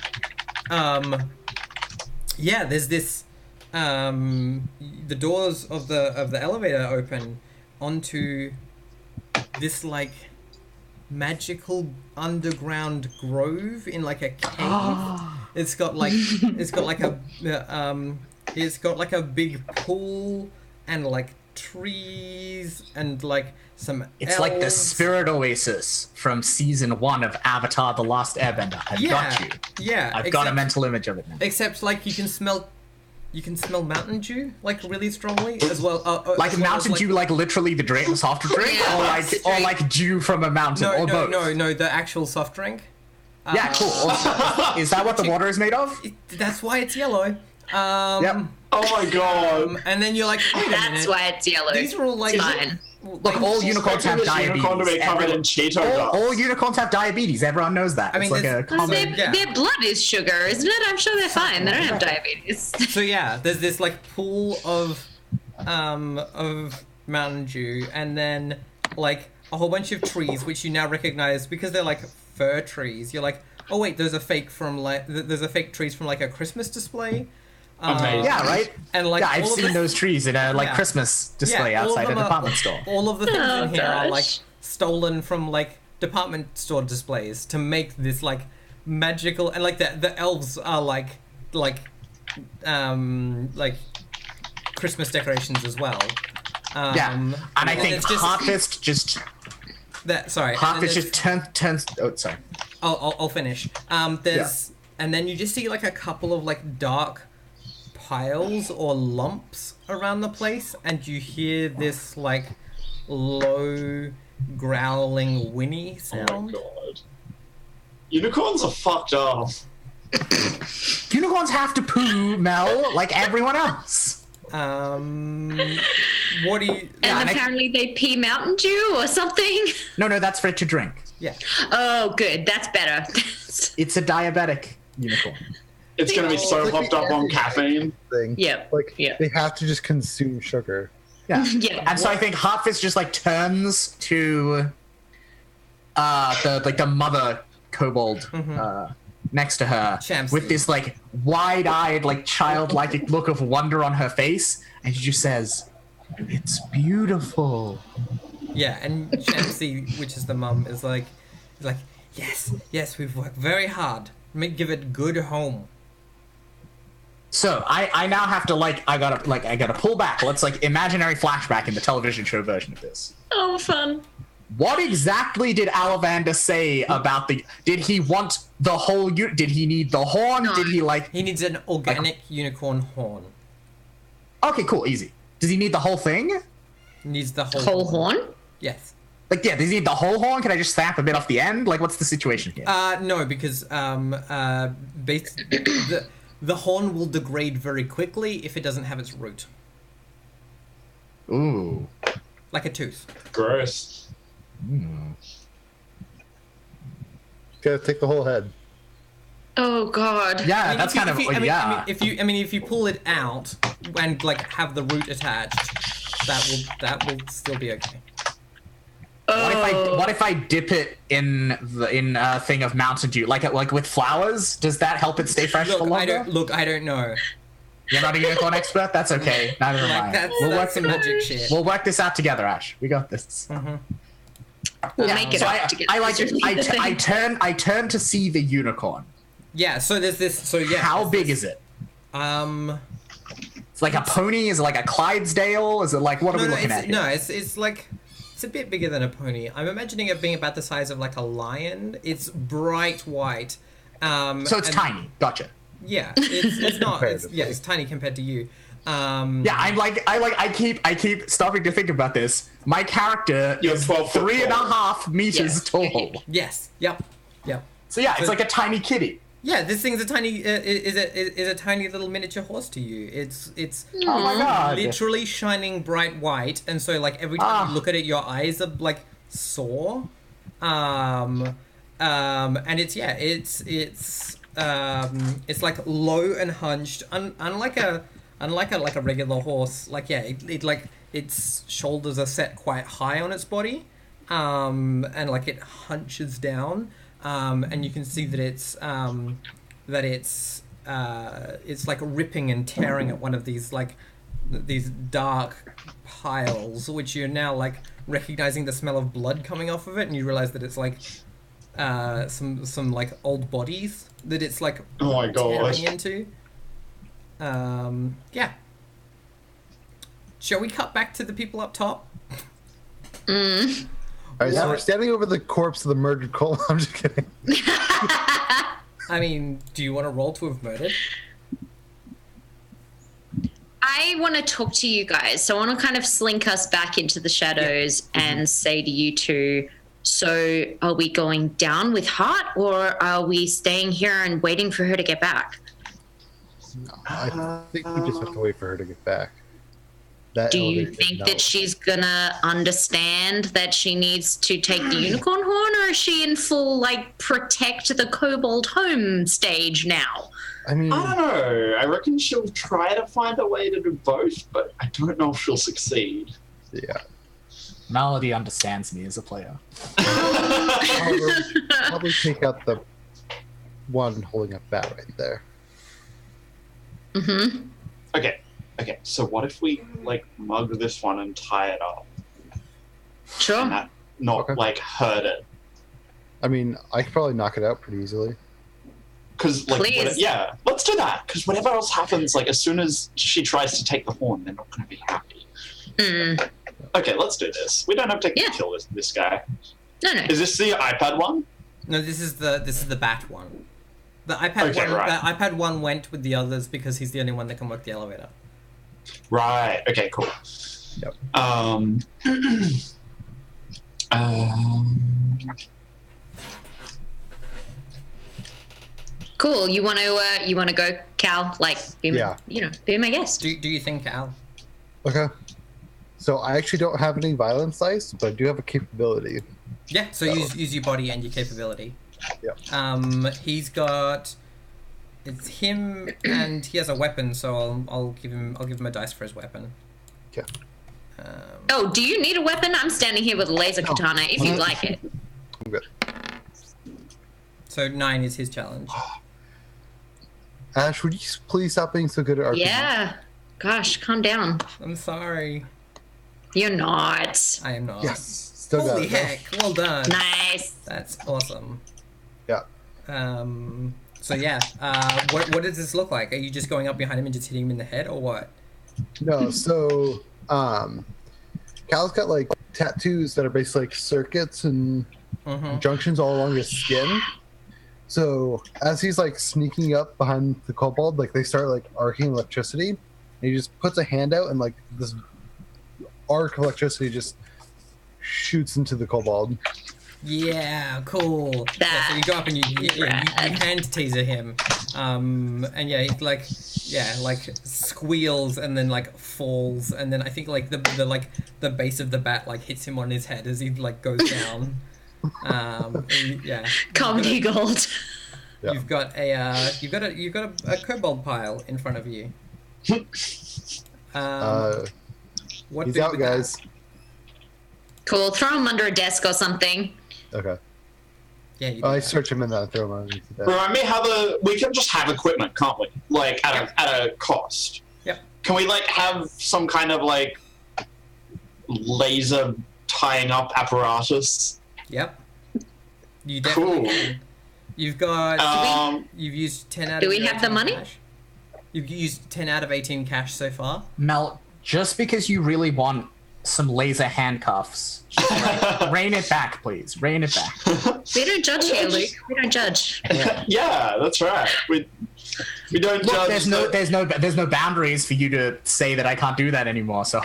there's this the doors of the elevator open onto this like magical underground grove in like a cave. It's got like a big pool and like trees and like some It's like the elves. spirit oasis from season 1 of Avatar: The Last Airbender. I've got you. Yeah, I've got a mental image of it now. Except like you can smell Mountain Dew like really strongly as well. Like as well Mountain as, Dew, like literally the drink, soft drink, Yeah. or like dew from a mountain, No, or no, both. no, the actual soft drink. Yeah, cool. Awesome. Is that what the water is made of? That's why it's yellow. Yep. Oh my god. And then you're like, wait a That's minute. why it's yellow. These are all like, It's fine. Look, all unicorns have This unicorn to be diabetes. covered in Cheeto dust. All unicorns have diabetes. Everyone knows that. I mean, it's like a there's- Well, common. their blood is sugar, isn't it? I'm sure they're fine. They don't have diabetes. So yeah, there's this like pool of of Mountain Dew, and then like a whole bunch of trees, which you now recognize because they're like fir trees. You're like, oh wait, those are fake trees from like a Christmas display. Amazing. Yeah, right? And like Yeah, I've all of seen the- those trees in a like Yeah. Christmas display all of outside a them are- department store. All of the things Oh, in here are like gosh. stolen from like department store displays to make this like magical, and like the elves are like Christmas decorations as well. Yeah, and I think it's just Heartfist just that. Sorry, and then Heartfist just turns. Oh, sorry. I'll finish. There's and then you just see like a couple of like dark piles or lumps around the place, and you hear this like low growling whinny Oh sound. my god. Unicorns are fucked up. Unicorns have to poo, Mel, like everyone else. What do you? Yeah, And and apparently they pee Mountain Dew or something. No, that's for it to drink. Yeah. Oh, good. That's better. It's a diabetic unicorn. It's gonna be so hopped up on caffeine. Thing. Yep. Like Yep. they have to just consume sugar. Yeah. Yeah. And so I think Heartfist just like turns to the mother kobold next to her Champsy. with this like wide-eyed, like childlike look of wonder on her face, and she just says, "It's beautiful." Yeah, and Champsy, which is the mum, is like, yes, we've worked very hard. Give it good home. So I now have to I gotta pull back. Let's like imaginary flashback in the television show version of this. Oh, fun. What exactly did Alavander say about the? Did he want the whole? Did he need the horn? No. Did he like? He needs an organic unicorn horn. Okay, cool, easy. Does he need the whole thing? He needs the whole Whole horn? Yes. Like, yeah, does he need the whole horn? Can I just snap a bit off the end? Like, what's the situation here? No, because the horn will degrade very quickly if it doesn't have its root, Ooh. like a tooth. Gross. Gotta take the whole head. Oh, God. Yeah, I mean, that's if you- kind of if you- I mean, yeah. if you pull it out and like have the root attached, that will still be okay. What if I dip it in a thing of Mountain Dew, like with flowers? Does that help it stay fresh for longer? I don't know. You're not a unicorn expert. That's okay. Neither am I. Like that's We'll work some magic shit. We'll work this out together, Ash. We got this. We'll make it So up together. I turn to see the unicorn. Yeah. So there's this. So yeah. How big is it? It's like a pony. Is it like a Clydesdale? Is it like what are we looking at here? It's like it's a bit bigger than a pony. I'm imagining it being about the size of like a lion. It's bright white. So it's and- tiny. Gotcha. Yeah, it's not. It's, Comparatively. yeah, it's tiny compared to you. Yeah, I keep stopping to think about this. My character You're is 12 foot 3.5 meters tall. Yes. Yep. So yeah, it's like a tiny kitty. Yeah, this thing's a tiny is a tiny little miniature horse to you. It's Oh my god. literally shining bright white, and so like every time you look at it, your eyes are like sore. And it's like low and hunched, unlike a regular horse. Like it like its shoulders are set quite high on its body, and like it hunches down. And you can see that it's like ripping and tearing at one of these dark piles, which you're now like recognizing the smell of blood coming off of it, and you realize that it's like some like old bodies that it's like Oh my god. tearing into. Yeah. Shall we cut back to the people up top? All right, so we're standing over the corpse of the murdered Cole. I'm just kidding. I mean, do you want to roll to have murdered? I want to talk to you guys. So I want to kind of slink us back into the shadows and say to you two, so are we going down with Heart, or are we staying here and waiting for her to get back? I think we just have to wait for her to get back. That Do you elevator think did that not- she's gonna understand that she needs to take the unicorn horn, or is she in full like protect the kobold home stage now? I mean, I don't know. I reckon she'll try to find a way to do both, but I don't know if she'll succeed. yeah. Melody understands me as a player. Probably take out the one holding up bat right there. Mm-hmm. Okay. So what if we like mug this one and tie it up, and Sure. not Okay. like hurt it? I mean, I could probably knock it out pretty easily. Because like, Please. yeah, let's do that. Because whatever else happens, like as soon as she tries to take the horn, they're not going to be happy. Mm. Okay, let's do this. We don't have to Yeah. kill this guy. No. Is this the iPad one? No, this is the bat one. The iPad Okay, one. right. The iPad one went with the others because he's the only one that can work the elevator. Right. Okay. Cool. Yep. Cool. You want to go, Cal? Like, be Yeah. be my guest. Do you think, Al? Okay. So I actually don't have any violence dice, but I do have a capability. Yeah. So use your body and your capability. Yep. He's got. It's him, and he has a weapon. So I'll give him a dice for his weapon. Okay. Oh, do you need a weapon? I'm standing here with a laser katana. If you like it. I'm good. So 9 is his challenge. Ash, would you please stop being so good at RPG? Yeah. Gosh, calm down. I'm sorry. You're not. I am not. Yes. Still got Holy it. though. heck! Well done. Nice. That's awesome. Yeah. So yeah. What does this look like? Are you just going up behind him and just hitting him in the head, or what? No, so Cal's got like tattoos that are basically like circuits and Mm-hmm. junctions all along his skin. So as he's like sneaking up behind the kobold, like they start like arcing electricity, and he just puts a hand out and like this arc of electricity just shoots into the kobold. Yeah, cool. Yeah, so you go up and you hand taser him, and yeah, he like squeals and then like falls, and then I think like the base of the bat like hits him on his head as he like goes down. Yeah. Comedy gold. Yeah. You've got a kobold pile in front of you. What He's do out, with that? guys. Cool. Throw him under a desk or something. Okay. Yeah, you do I that. search him and then I throw him underneath the desk. Remind me how we can just have equipment, can't we? Like at a cost. Yep. Can we like have some kind of like laser tying up apparatus? Yep. You definitely Cool. can. You've got. You've used 10 out Do of we your have the 18 money? cash. You've used 10 out of 18 cash so far. Mel, just because you really want some laser handcuffs, just rein it back, please. Rein it back. We don't judge here, Luke. We don't judge. Yeah, that's right. We don't Look, judge. there's no boundaries for you to say that I can't do that anymore. So,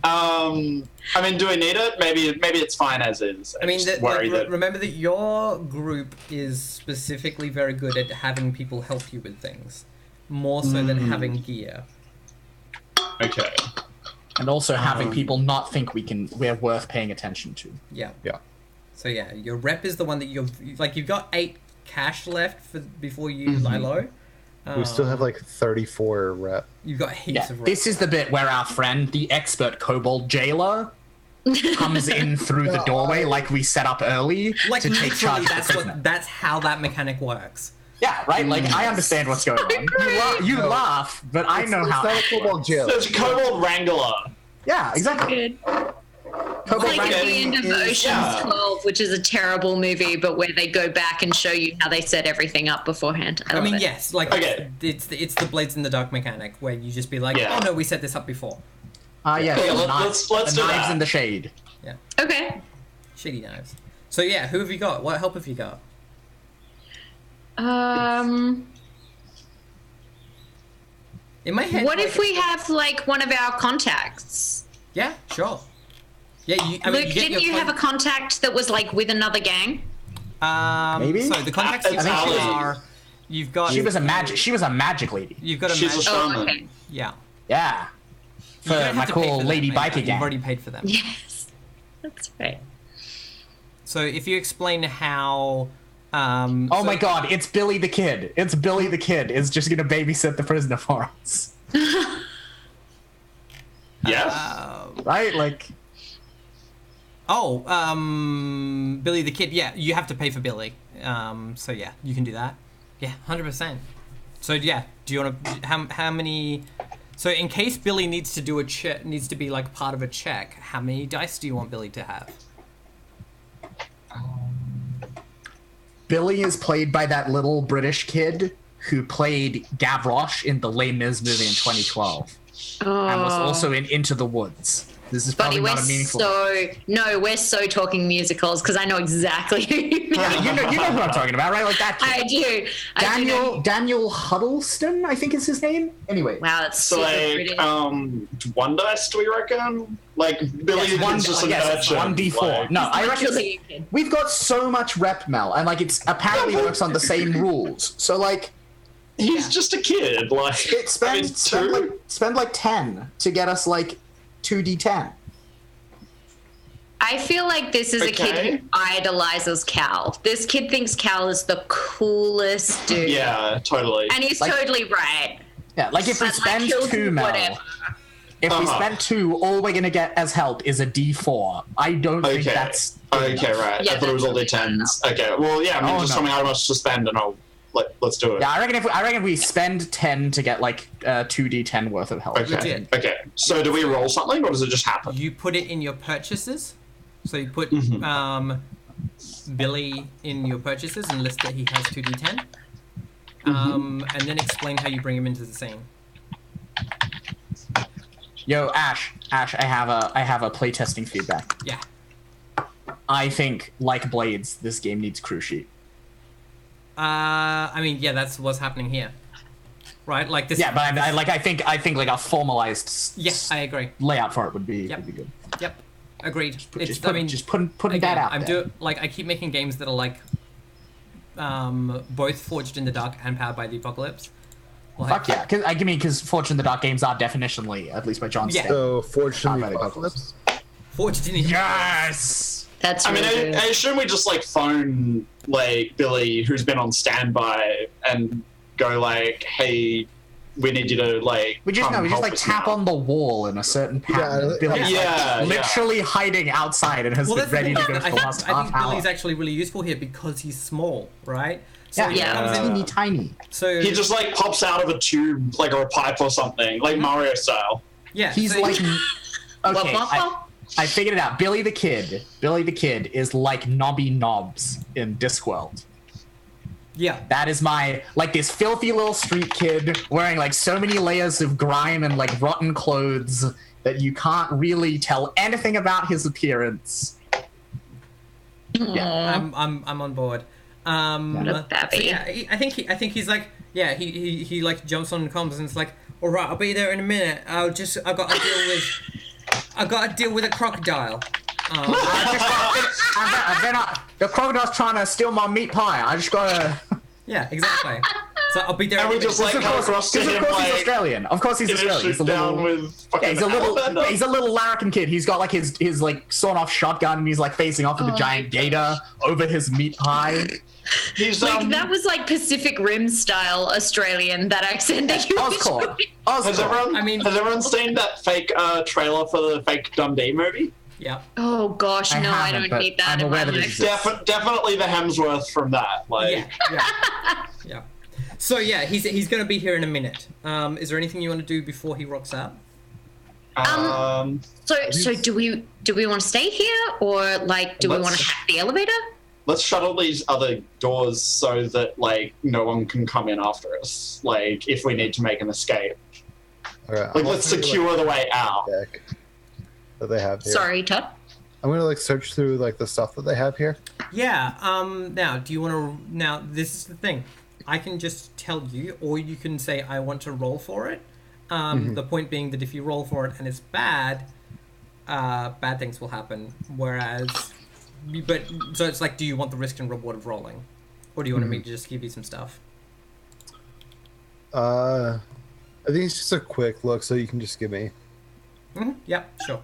I mean, do we need it? Maybe it's fine as is. I mean, just worry that. remember that your group is specifically very good at having people help you with things, more so than having gear. Okay. and also having people not think we're worth paying attention to. Yeah. Yeah. So yeah, your rep is the one that you've got 8 cash left for before you lie low. We still have like 34 rep. You've got heaps Yeah, of rep. this is the bit where our friend, the expert kobold jailer, comes in through the doorway like we set up early like to take charge literally, of the prisoner. that's how that mechanic works. Yeah, right? Like, I understand what's going on. You laugh, but I know how... It's not a kobold jail. There's a kobold wrangler. Yeah, exactly. Good. Kobold Like at the wrangling end of is- Ocean's yeah. 12, which is a terrible movie, but where they go back and show you how they set everything up beforehand. I I love mean, it. yes, like Okay. it's the blades in the dark mechanic where you just be like, Yeah. oh no, we set this up before. Yeah, Yeah, the let's knives, do the knives that. in the shade. Okay. Shitty knives. So yeah, who have you got? What help have you got? In my head. What like- if we have like one of our contacts? Yeah, sure. Yeah, Luke, didn't you have a contact that was like with another gang? Maybe? So the contacts you I think have she was- are, you've got. She was a magic lady. You've got a She's a magic. shaman. Oh, okay. Yeah. Yeah. You don't For have my to pay cool for lady them, mate. biker You've gang. already paid for them. Yes. That's right. So if you explain how Oh my god, it's Billy the Kid. It's Billy the Kid is just gonna babysit the prisoner for us. Yeah. Right? Like, Billy the Kid. Yeah, you have to pay for Billy. So yeah, you can do that. Yeah, 100%. So yeah, do you want to? How many? So in case Billy needs to do a check, needs to be like part of a check, how many dice do you want Billy to have? Billy is played by that little British kid who played Gavroche in the Les Mis movie in 2012 and was also in Into the Woods. This is Buddy, probably we're not a meaningful. we're so talking musicals because I know exactly who you mean. Yeah, you know who I'm talking about, right? Like that kid. I do. Daniel Huddleston, I think is his name. Anyway. Wow, that's So super like, British. one dice, do we reckon? Like Billy Yes, is just an yes, urchin. 1d4. Like, No, I reckon Billy Kid. we've got so much rep, Mel, and like it's apparently works on the same rules. So like, he's just a kid. Like, spend like 10 to get us like 2d10. I feel like this is a kid Okay. who idolizes Cal. This kid thinks Cal is the coolest dude. Yeah, totally. And he's Like- totally right. Yeah, like if we But, spend he'll 2, do Mel. whatever. If we Uh-huh. spend 2, all we're gonna get as help is a d4. I don't think Okay. that's. Okay, right. Yeah, I thought it was all that's D10s. Okay, well, yeah. I mean, Oh, just no. tell me how much to spend, and let's do it. Yeah, I reckon if we spend 10 to get like 2d10 worth of help. Okay. Legit. Okay. So do we roll something, or does it just happen? You put it in your purchases. So you put Mm-hmm. Billy in your purchases and list that he has 2d10. Mm-hmm. And then explain how you bring him into the scene. Yo, Ash, I have a playtesting feedback. Yeah. I think, like Blades, this game needs crew sheet. I mean, yeah, that's what's happening here. Right? Like this. Yeah, but I think like a formalized Yes, I agree. layout for it would be Yep. good. Yep. Agreed. Just putting again, that out I'm there. I keep making games that are like both Forged in the Dark and Powered by the Apocalypse. Like, Fuck yeah, because Fortune the Dark games are definitionally, at least by John Yeah. Stan. So, Fortune Not the really Apocalypse. Forged in the Yes. That's I mean, really good. I assume we just like phone like Billy, who's been on standby, and go like, "Hey, we need you to like." We just come like help us tap now. on the wall in a certain pattern. Yeah, Billy's yeah, like yeah. literally hiding outside and has Well, been that's the ready thing. to go for the last I half think hour. Billy's actually really useful here because he's small, right? So he Yeah. comes in- teeny tiny. So He just like pops out of a tube, like or a pipe or something, like Mario style. yeah, He's so like, okay, Wop, wop, I figured it out. Billy the Kid is like Nobby Knobs in Discworld. yeah. That is my, like, this filthy little street kid wearing like so many layers of grime and like rotten clothes that you can't really tell anything about his appearance. Yeah. I'm on board. What a babby. So yeah, I think he's like, yeah, he like jumps on comms and it's like, all right, I'll be there in a minute. I got to deal with a crocodile. The crocodile's trying to steal my meat pie. I just gotta. Yeah, exactly. So I'll be there. And in a we just minute. like come across to Because him of course he's like Australian. Of course he's in a Australian. He's a shoot down little. with fucking Yeah, he's a little larrikin kid. He's got like his like sawn off shotgun and he's like facing off with a giant gator over his meat pie. He's Like that was like Pacific Rim style Australian, that accent that you were Oscorp. doing. Has everyone? I mean- has everyone seen that fake trailer for the fake Dundee movie? Yeah. Oh gosh, I no, I haven't, don't but need that I'm in aware my that it life. exists. Definitely the Hemsworth from that. Like, Yeah. So yeah, he's gonna be here in a minute. Is there anything you want to do before he rocks up? So do we want to stay here, or like do we want to Let's- hack the elevator? let's shuttle these other doors so that like no one can come in after us. Like, if we need to make an escape, All right, like let's secure the way out. deck that they have here. Sorry, Todd. I'm gonna like search through like the stuff that they have here. Yeah. Now, do you want to? Now, this is the thing. I can just tell you, or you can say I want to roll for it. The point being that if you roll for it and it's bad, bad things will happen. Whereas, but so it's like, do you want the risk and reward of rolling, or do you want me to just give you some stuff? I think it's just a quick look, so you can just give me. Yep, sure.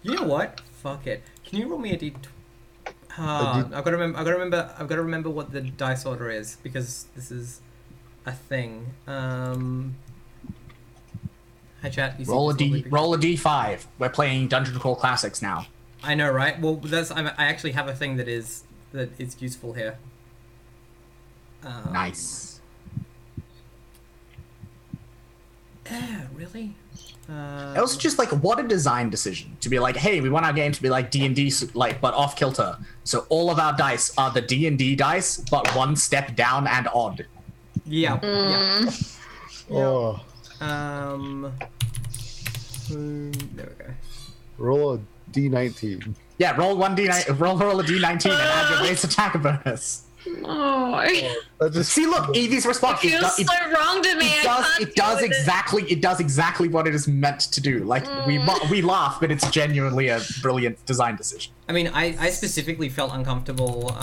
You know what? Fuck it. Can you roll me a d? I've got to remember what the dice order is because this is a thing. Hi chat. You see Roll a this lovely picture? roll a d5. We're playing Dungeon Crawl Classics now. I know, right? Well, I actually have a thing that is useful here. Nice. Yeah, really? It was just like, what a design decision to be like, hey, we want our game to be like D&D, like, but off kilter. So all of our dice are the D&D dice, but one step down and odd. Yeah. Yeah. Oh, There we go. roll a d19. Yeah, roll a d19 and add your base attack bonus. Oh, That just See, look, Evie's response. feels so wrong to me. It does exactly what it is meant to do. Like we laugh, but it's genuinely a brilliant design decision. I mean, I specifically felt uncomfortable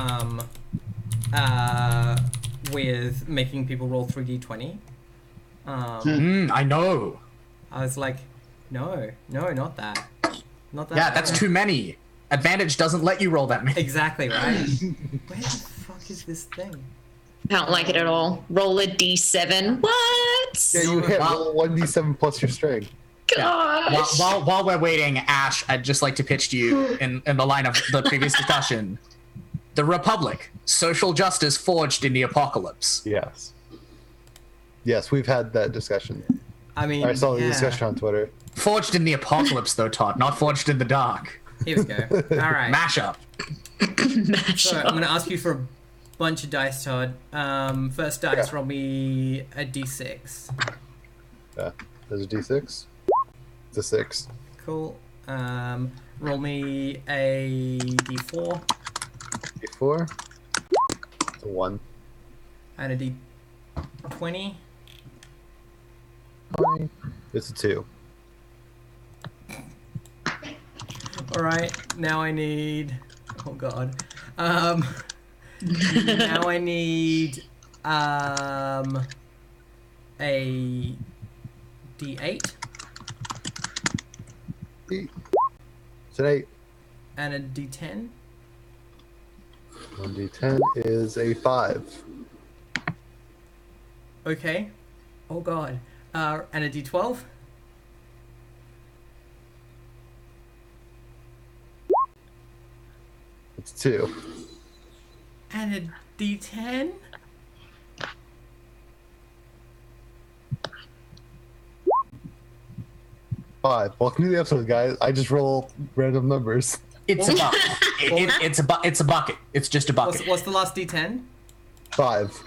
with making people roll 3d20. I know. I was like, no, not that. Not that. Yeah, that's too many. Advantage doesn't let you roll that many. Exactly, right? Where the fuck is this thing? I don't like it at all. Roll a d7. What? yeah, you hit roll 1d7 plus your strength. Gosh. While we're waiting, Ash, I'd just like to pitch to you in the line of the previous discussion. The Republic, social justice forged in the apocalypse. Yes. Yes, we've had that discussion. I mean, I saw the yeah. discussion on Twitter. Forged in the apocalypse, though, Todd, not forged in the dark. Here we go. All right. Mashup. So I'm going to ask you for a bunch of dice, Todd. First dice, Yeah. roll me a d6. Yeah. There's a d6. It's a 6. Cool. Roll me a d4 d4. It's a 1. and a d20. It's a 2. All right. Now I need. Oh God. Now I need a d8 It's an 8. and a d10. 1d10 is a 5. Okay. Oh God. And a d12. It's 2. And a d10. Five. Welcome to the episode, guys. I just roll random numbers. It's a bucket. It's a bucket. It's just a bucket. What's the last d10? 5.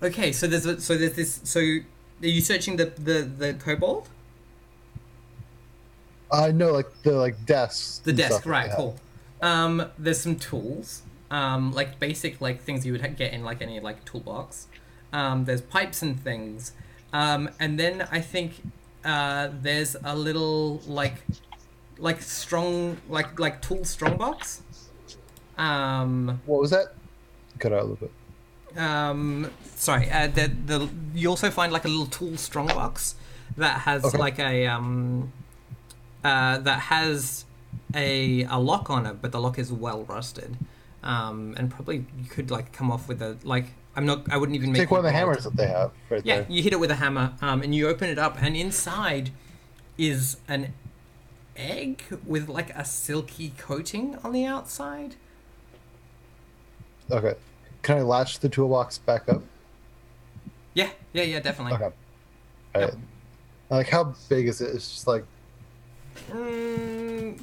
Okay, so there's this. So are you searching the kobold? No, like the desks. The and desk, stuff that right? they Cool. There's some tools, like basic like things you would get in like any like toolbox. There's pipes and things, and then I think there's a little like strong like tool strong box. What was that? Cut out a little bit. Sorry. You also find like a little tool strong box that has Okay. like a that has a lock on it, but the lock is well rusted, and probably you could like come off with a like. I wouldn't even make Take one of the you bolt. hammers that they have right Yeah, there. you hit it with a hammer, and you open it up, and inside is an egg with like a silky coating on the outside. Okay. Can I latch the toolbox back up? Yeah, definitely. Okay. Alright. Like, how big is it? It's just like.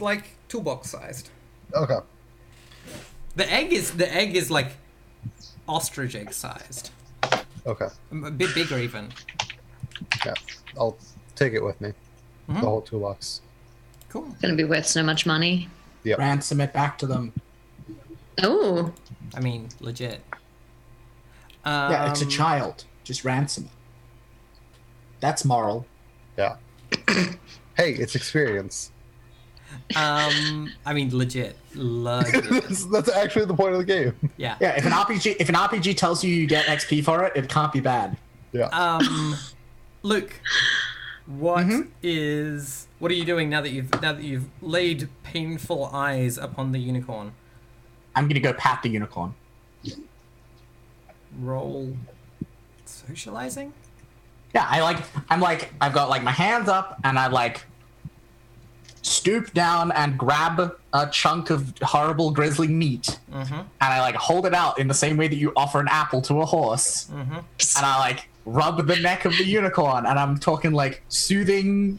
Like toolbox sized. Okay. The egg is like ostrich egg sized. Okay. A bit bigger even. Yeah. I'll take it with me. Mhm. The whole toolbox. Cool. Gonna be worth so much money. Ransom it back to them. Oh, I mean, legit. Yeah, it's a child. Just ransom it. That's moral. Yeah. Hey, it's experience. I mean, legit. That's actually the point of the game. Yeah. Yeah, if an RPG tells you you get XP for it, it can't be bad. Yeah. Luke, What are you doing now that you've laid painful eyes upon the unicorn? I'm gonna go pat the unicorn. Roll socializing? Yeah, I've got like my hands up and I like stoop down and grab a chunk of horrible grisly meat, and I like hold it out in the same way that you offer an apple to a horse, and I like rub the neck of the unicorn, and I'm talking like soothing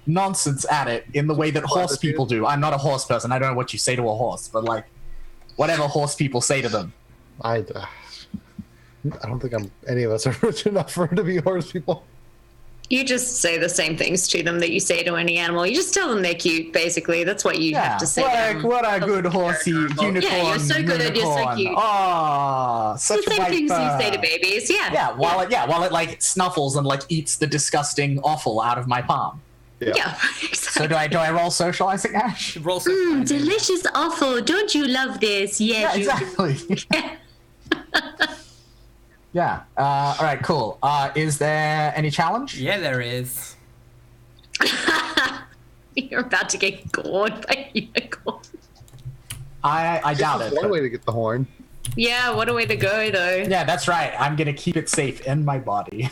nonsense at it in the way that horse people do. I'm not a horse person. I don't know what you say to a horse, but like whatever horse people say to them. I don't think any of us are rich enough for to be horse people. You just say the same things to them that you say to any animal. You just tell them they're cute, basically. That's what you have to say. What a good horsey unicorn. Yeah, you're so good and you're so cute. Oh, such the a same white things fur. you say to babies, yeah. While it like snuffles and like eats the disgusting offal out of my palm. Yeah, exactly. So do I roll socializing, Ash? Roll socializing. Delicious offal. Don't you love this? Yes, Yeah, exactly. Yeah. All right. Cool. Is there any challenge? Yeah, there is. You're about to get gored by a unicorn. I doubt it. One but- way to get the horn. Yeah, what a way to go, though. Yeah, that's right. I'm gonna keep it safe in my body.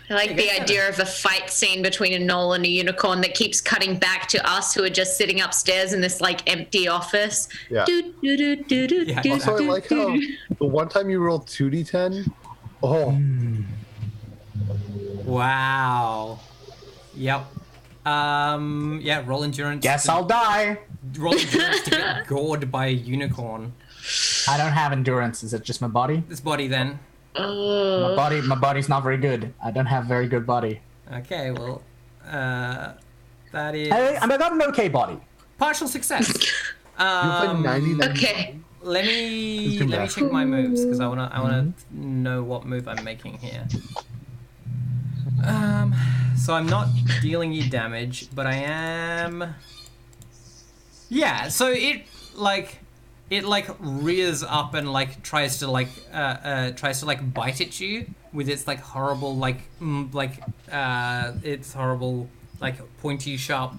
I like the idea of a fight scene between a gnoll and a unicorn that keeps cutting back to us who are just sitting upstairs in this like empty office. Yeah. Yeah, Also, I like how the one time you rolled 2d10. Oh, Wow. Yep. Yeah, roll endurance. Guess I'll die. Roll endurance to get gored by a unicorn. I don't have endurance. Is it just my body? This body then. My body's not very good. I don't have very good body. Okay, well, that is I got an okay body. partial success. you played 99. Okay. Let me too let me bad. check my moves because I wanna know what move I'm making here. So I'm not dealing you damage, but I am. Yeah. So it rears up and like tries to bite at you with its like horrible its horrible like pointy sharp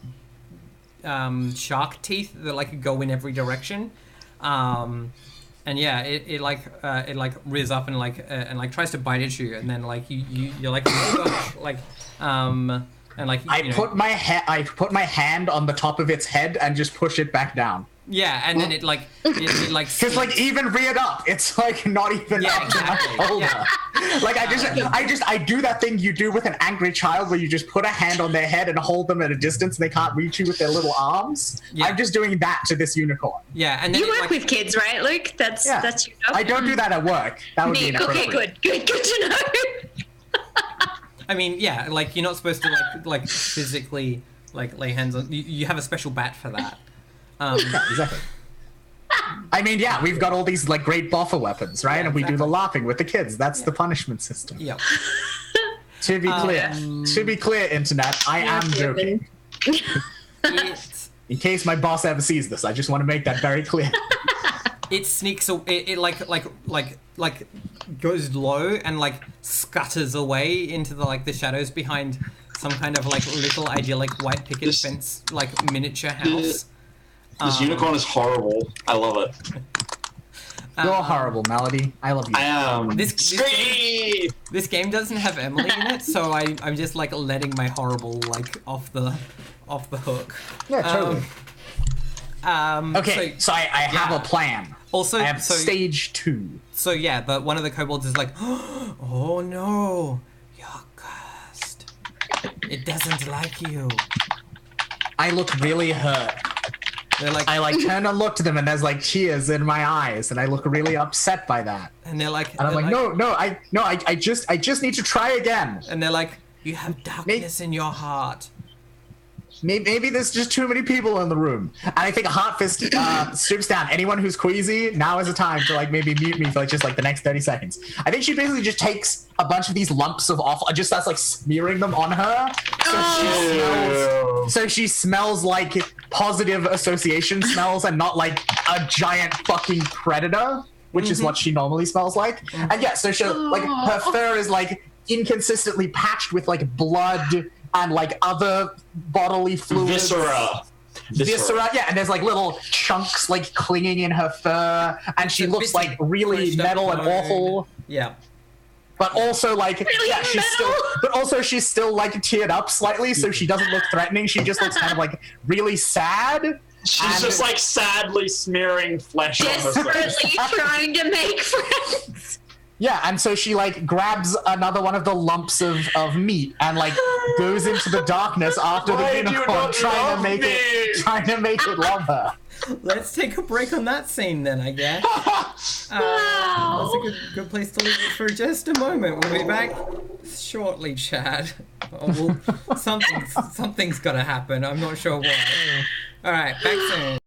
shark teeth that like go in every direction. And yeah, it rears up and tries to bite at you, and then like you're like oh gosh, like and like I put my hand on the top of its head and just push it back down. yeah, and then it Because like even reared up, it's like not even Yeah, up to my exactly. shoulder. Yeah. Like I do that thing you do with an angry child where you just put a hand on their head and hold them at a distance and they can't reach you with their little arms. Yeah. I'm just doing that to this unicorn. yeah, and then You it, work like, with kids, right, Luke? That's your job. I don't do that at work. That would be Neat. Okay, inappropriate. good to know. I mean, yeah, like you're not supposed to like physically like lay hands on. You have a special bat for that. Yeah, exactly. I mean, yeah, we've got all these like great buffer weapons, right? Yeah, and we do the exactly. laughing with the kids. That's the punishment system. Yep. To be clear, internet, I am joking. It In case my boss ever sees this, I just want to make that very clear. it sneaks. It like goes low and like scutters away into the shadows behind some kind of like little idyllic white picket This- fence like miniature house. This unicorn is horrible. I love it. You're horrible, Melody. I love you. I am. This Scream! This game doesn't have Emily in it, so I'm just like letting my horrible like off the hook. Yeah, totally. Okay, So, so I have yeah. a plan. also, I have so stage 2. so yeah, but one of the kobolds is like, oh no, you're cursed. It doesn't like you. I look really hurt. They're like, I like turn and look to them, and there's like tears in my eyes, and I look really upset by that. and they're like, And I'm like, I just need to try again. and they're like, you have darkness in your heart. Maybe there's just too many people in the room. And I think Heartfist stoops down. Anyone who's queasy, now is the time to like maybe mute me for like just like the next 30 seconds. I think she basically just takes a bunch of these lumps of offal and just starts like smearing them on her. So she smells like positive association smells and not like a giant fucking predator, which is what she normally smells like. And yeah, so she like her fur is like inconsistently patched with like blood and like other bodily fluids. Viscera, yeah, and there's like little chunks like clinging in her fur, and she looks like really metal and awful. Yeah. But also like Really yeah, she's still like teared up slightly, so she doesn't look threatening. She just looks kind of like really sad. She's just like sadly smearing flesh on herself. Desperately trying to make friends. Yeah, and so she like grabs another one of the lumps of meat and like goes into the darkness after Why the do you unicorn, not trying love to make it love her. Let's take a break on that scene then, I guess. Wow. That's a good place to leave it for just a moment. We'll be back shortly, Chad. Something's got to happen. I'm not sure what. All right, back soon.